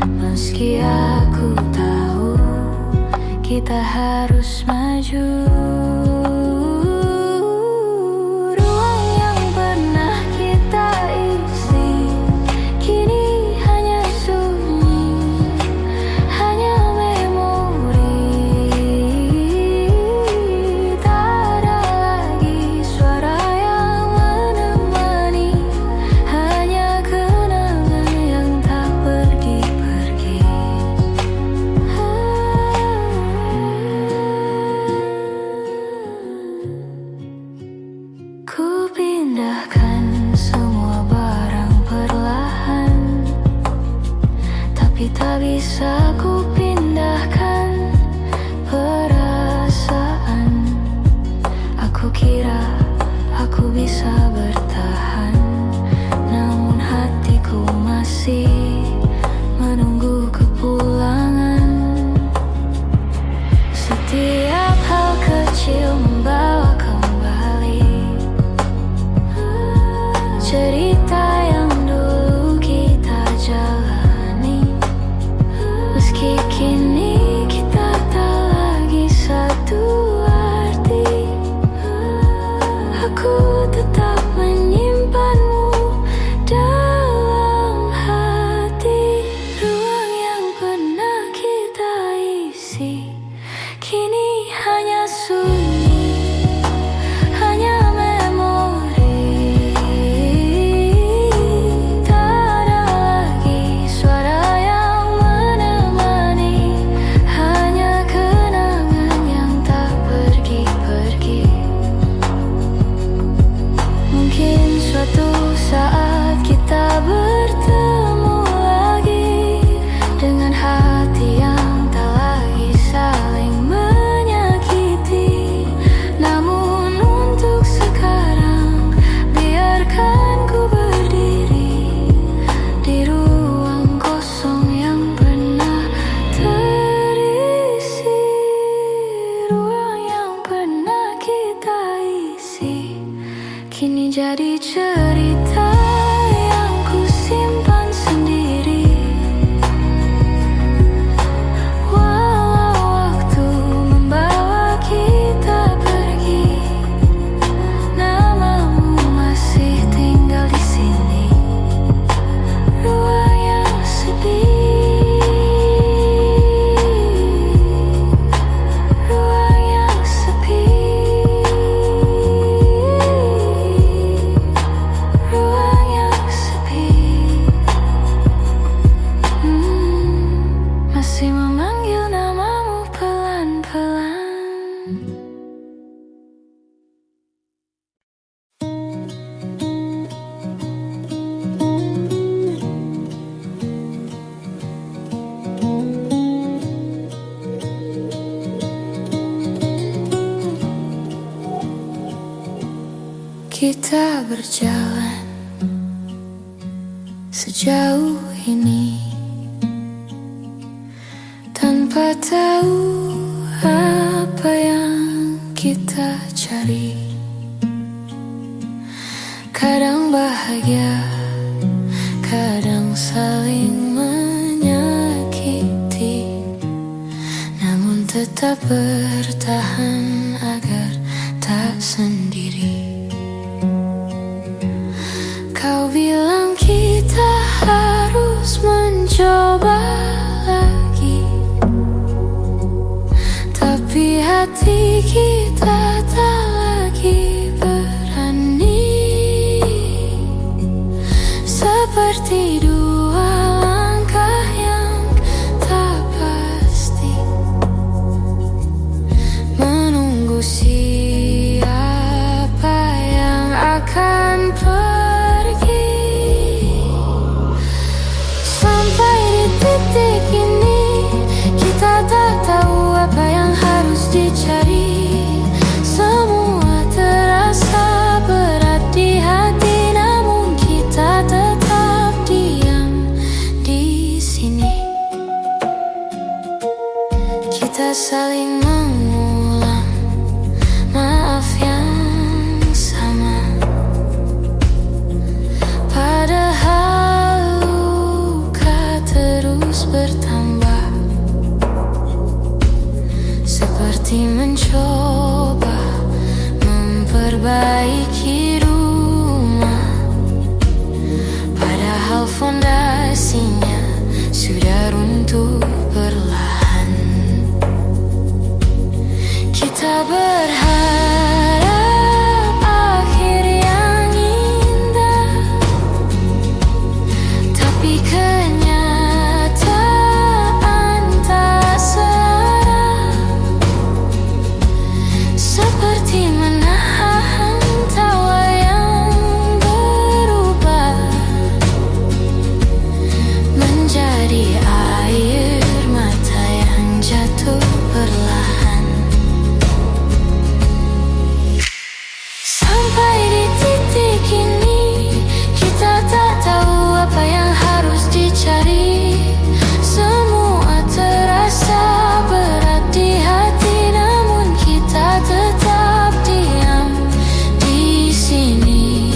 Meski aku tahu kita harus maju, ruang yang pernah kita isi kini hanya sunyi, hanya memori. Tak ada lagi suara yang menemani, hanya kenangan yang tak pergi-pergi. Ku pindahkan semua barang perlahan, tapi tak bisa ku pindahkan perasaan. Aku kira aku bisa bertahan, namun hatiku masih menunggu kepulangan. Setiap hal kecil membawa kembali cerita yang dulu kita jalani. Meski kini kita tak lagi satu arti, aku tetap menyimpanmu dalam hati. Ruang yang pernah kita isi kini hanya sunyi, hanya memori. Tak ada lagi suara yang menemani, hanya kenangan yang tak pergi-pergi. Mungkin suatu saat kita bertemu lagi, dengan hati yang tak lagi saling menyakiti. Namun untuk sekarang, biarkan ku berdiri di ruang kosong yang pernah terisi. Ruang yang pernah kita isi kini jadi cerita yang ku simpan sendiri. Walau waktu membawa kita pergi, namamu masih tinggal di sini. Ruang yang sepi, ruang yang sepi, ruang yang sepi. Masih memanggil namamu pelan-pelan. Kita berjalan sejauh ini tanpa tahu apa yang kita cari. Kadang bahagia, kadang saling menyakiti, namun tetap bertahan agar tak sendiri. Kau bilang kita harus mencoba lagi, tapi hati kita tak lagi berani. Seperti dua langkah yang tak pasti, dicari. Semua terasa berat di hati, namun kita tetap diam di sini. Kita saling mengulang maaf yang sama, padahal luka terus bertambah. Seperti mencoba memperbaiki rumah, padahal fondasinya sudah runtuh perlahan. Kita berharap akhir yang indah, tapi kenyataan tak searah. Seperti menahan tawa yang berubah menjadi air mata yang jatuh perlahan. Sampai di titik ini, kita tak tahu apa yang harus dicari. Semua terasa berat di hati, namun kita tetap diam di sini.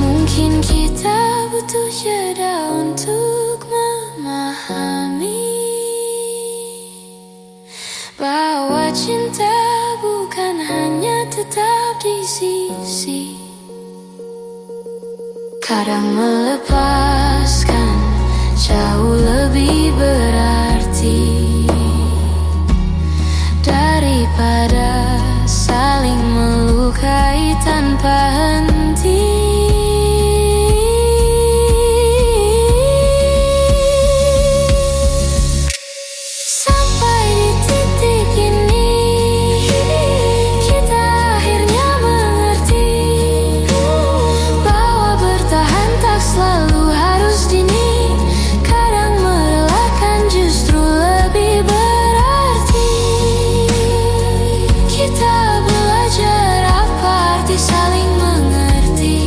Mungkin kita butuh jeda untuk memahami bahwa cinta bukan hanya tetap di sisi. Kadang melepaskan jauh lebih berarti daripada saling melukai tanpa henti. Sampai di titik ini, kita akhirnya mengerti bahwa bertahan tak selalu harus dini. Kadang merelakan justru lebih berarti. Kita belajar apa arti saling mengerti.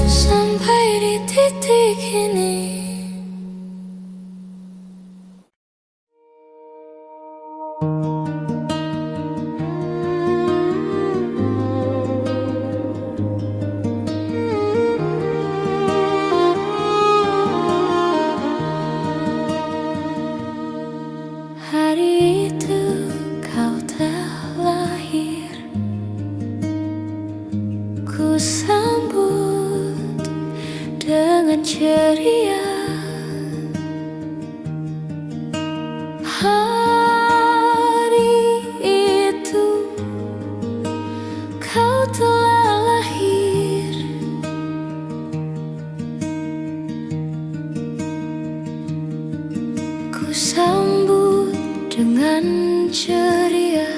Sampai di titik ini. Hari itu kau telah lahir, ku sambut dengan ceria. Hari itu kau telah lahir, ku sambut dengan ceria.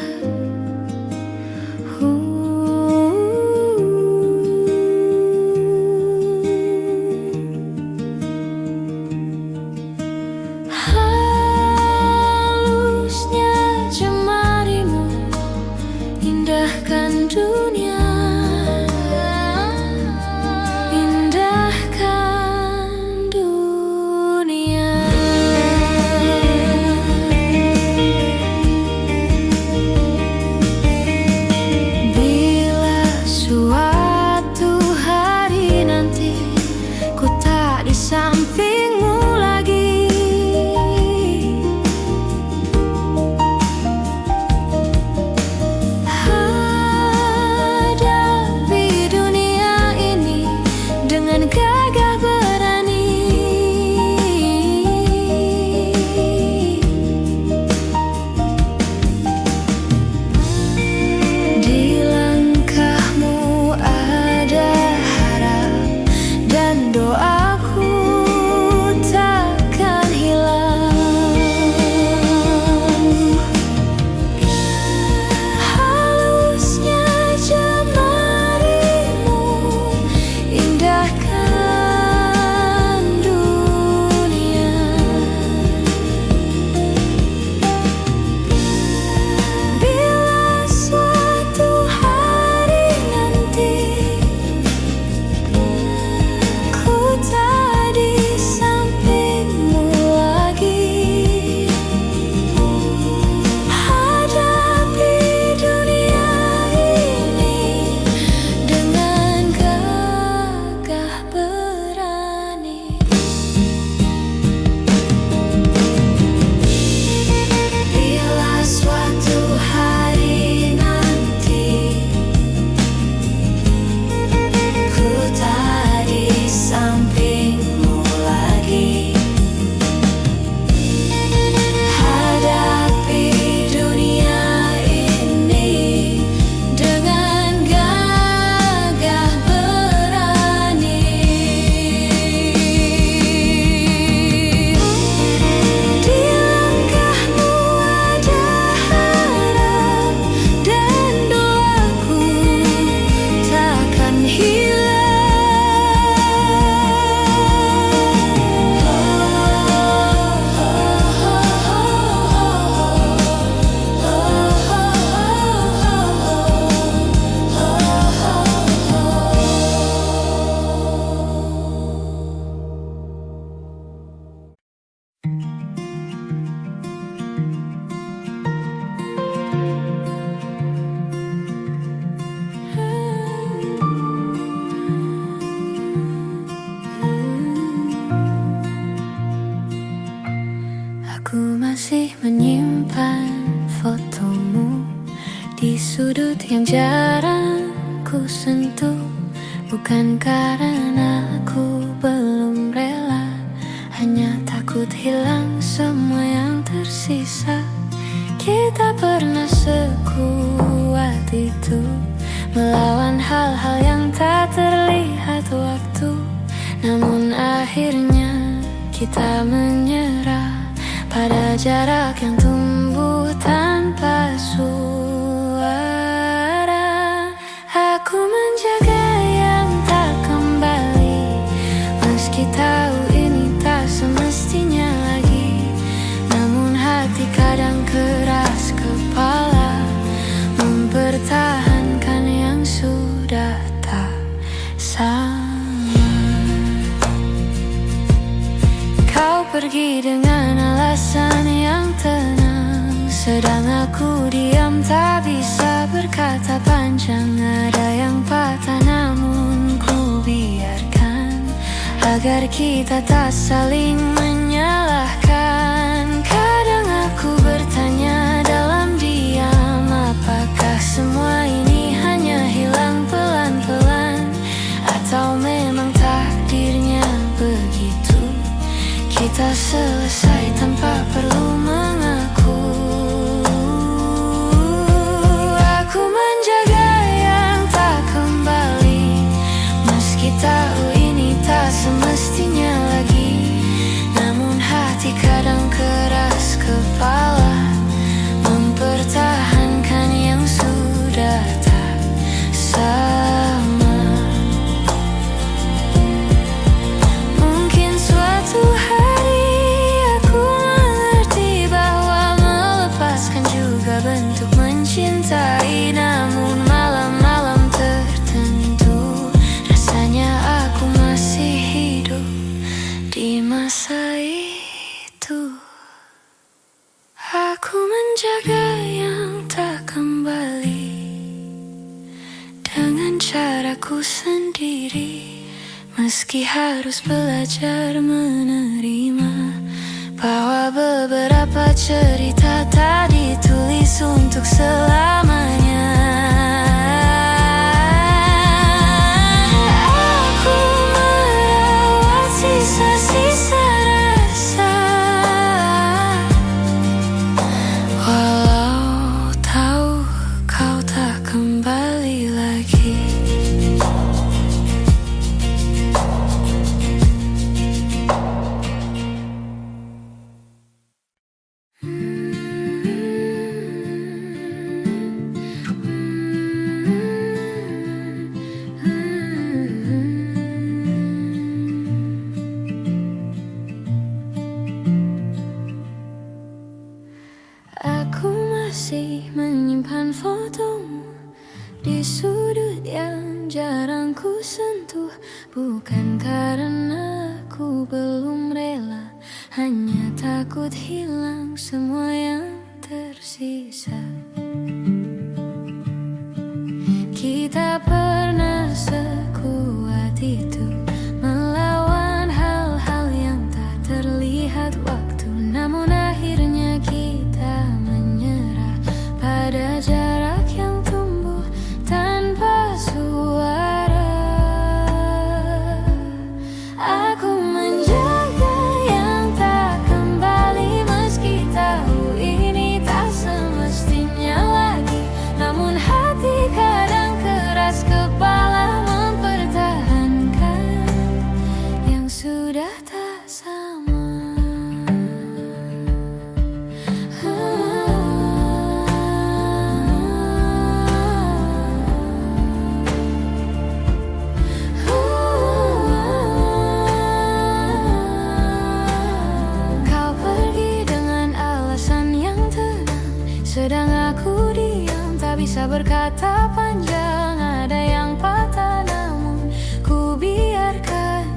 menyimpan fotomu di sudut yang jarang ku sentuh. Bukan karena aku belum rela, hanya takut hilang semua yang tersisa. Kita pernah sekuat itu, melawan hal-hal yang tak terlihat waktu. Namun akhirnya kita menyerah pada jarak yang tumbuh tanpa suara. Aku menjaga yang tak kembali, meski tahu ini tak semestinya lagi. Namun hati kadang keras kepala, mempertahankan yang sudah tak sama. Kau pergi dengan alasan yang tenang, sedang aku diam tak bisa berkata panjang. Ada yang patah namun ku biarkan, agar kita tak saling menyalahkan. Kadang aku bertanya dalam diam, apakah semua ini hanya hilang pelan-pelan, atau memang takdirnya begitu? Kita selesai tanpa perlu mengaku. Aku menjaga yang tak kembali, meski tahu ini tak semestinya lagi. Namun hati kadang keras kepala, mempertahankan yang sudah tak sama. Mungkin suatu hari aku mengerti bahwa melepaskan juga bentuk mencintai. Namun malam-malam tertentu rasanya aku masih hidup di masa itu. Aku menjaga yang tak kembali dengan caraku sendiri, meski harus belajar menerima bahwa beberapa cerita tak ditulis untuk selamanya. Aku merawat sisa-sisa rasa, walau tahu kau tak kembali lagi. Aku masih menyimpan fotomu di sudut yang jarang ku sentuh. Bukan karena aku belum rela, hanya takut hilang semua yang tersisa. Kita pernah sekuat itu, melawan hal-hal yang tak terlihat waktu. Namun akhirnya kita menyerah pada jarak yang tumbuh tanpa suara. Aku menjaga yang tak kembali, meski tahu ini tak semestinya lagi. Namun hati kadang keras kepala, mempertahankan yang sudah tak sama. Kau pergi dengan alasan yang tenang, sedang aku diam tak bisa berkata panjang. Ada yang patah namun ku biarkan,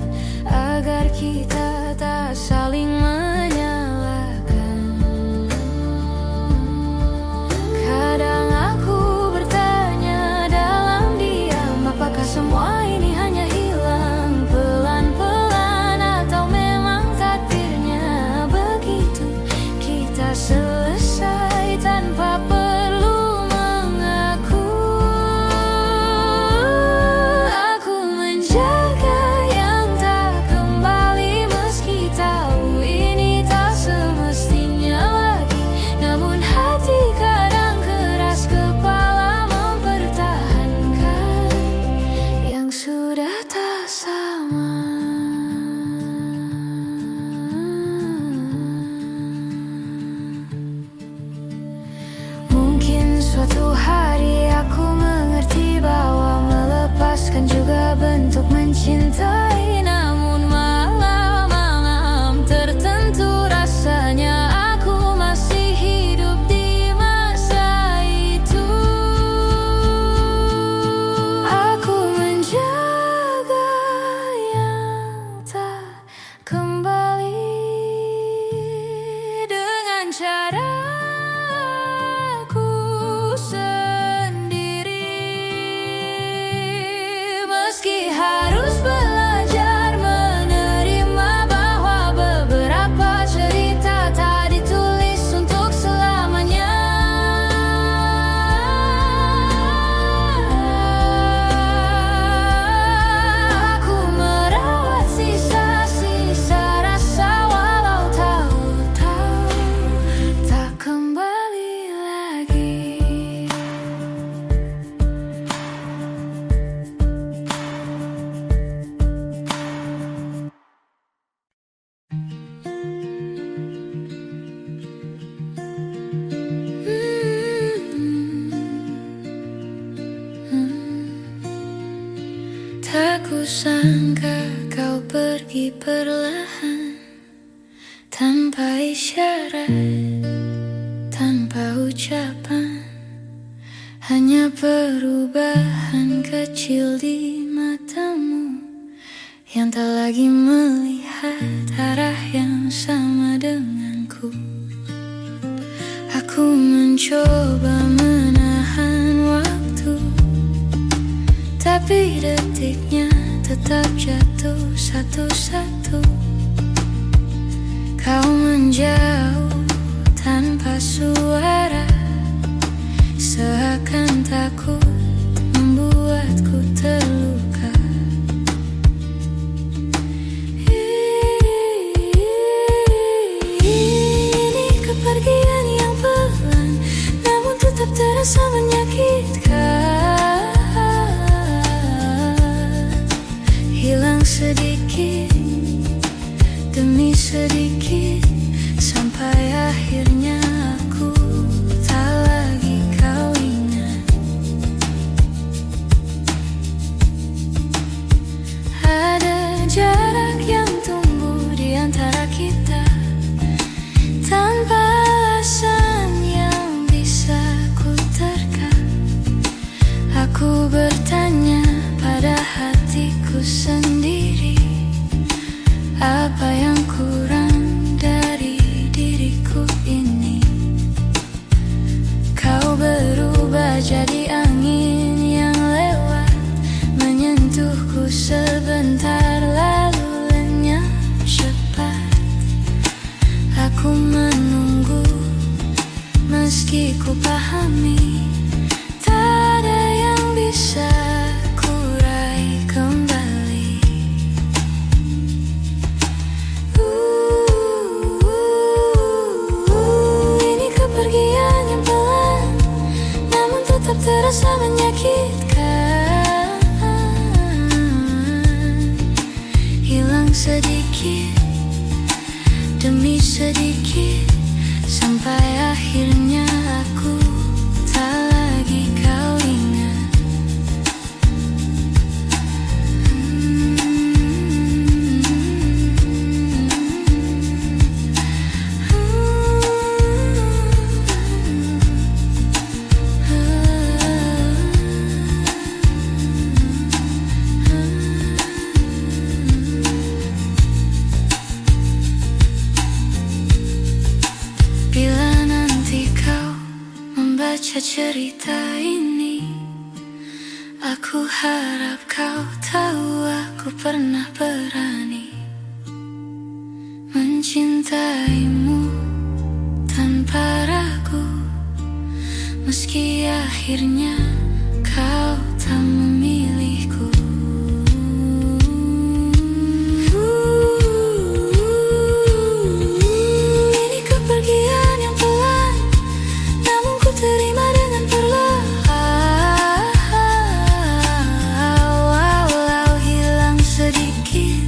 agar kita tak saling menyalahkan. Kadang aku bertanya dalam diam, apakah semua ini hanya hilang pelan-pelan, atau memang takdirnya begitu? Kita selesai Tak kusangka kau pergi perlahan, tanpa isyarat, tanpa ucapan. Hanya perubahan kecil di matamu yang tak lagi melihat arah yang sama denganku. Aku mencoba menahan waktu, tapi detiknya tetap jatuh satu-satu. Kau menjauh tanpa suara, seakan takut membuatku terluka. Ini kepergian yang pelan, namun tetap terasa menyakitkan. Hilang sedikit demi sedikit, sampai akhirnya aku tak lagi kau ingat. Ada jarak yang tumbuh di antara kita, tanpa alasan yang bisa ku terka. Aku bertanya pada hatiku sendiri, apa yang kurang dari diriku ini? Kau berubah jadi angin yang lewat, menyentuhku sebentar lalu lenyap cepat. Aku menunggu meski ku pahami tak ada yang bisa ku raih kembali. Ini kepergian yang pelan, namun tetap terasa menyakitkan. Hilang sedikit demi sedikit, sampai akhirnya aku tak lagi kau ingat. Bila nanti kau membaca cerita ini, aku harap kau tahu aku pernah berani mencintaimu tanpa ragu, meski akhirnya kau tak memilihku. Ini kepergian yang pelan, namun ku terima dengan perlahan. Walau hilang sedikit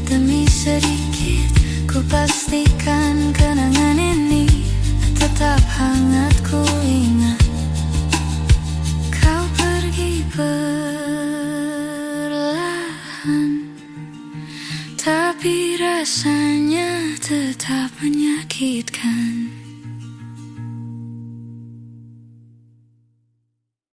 demi sedikit, ku pastikan kenangan ini tetap hangat ku ingat. Kau pergi perlahan, tapi rasanya tetap menyakitkan.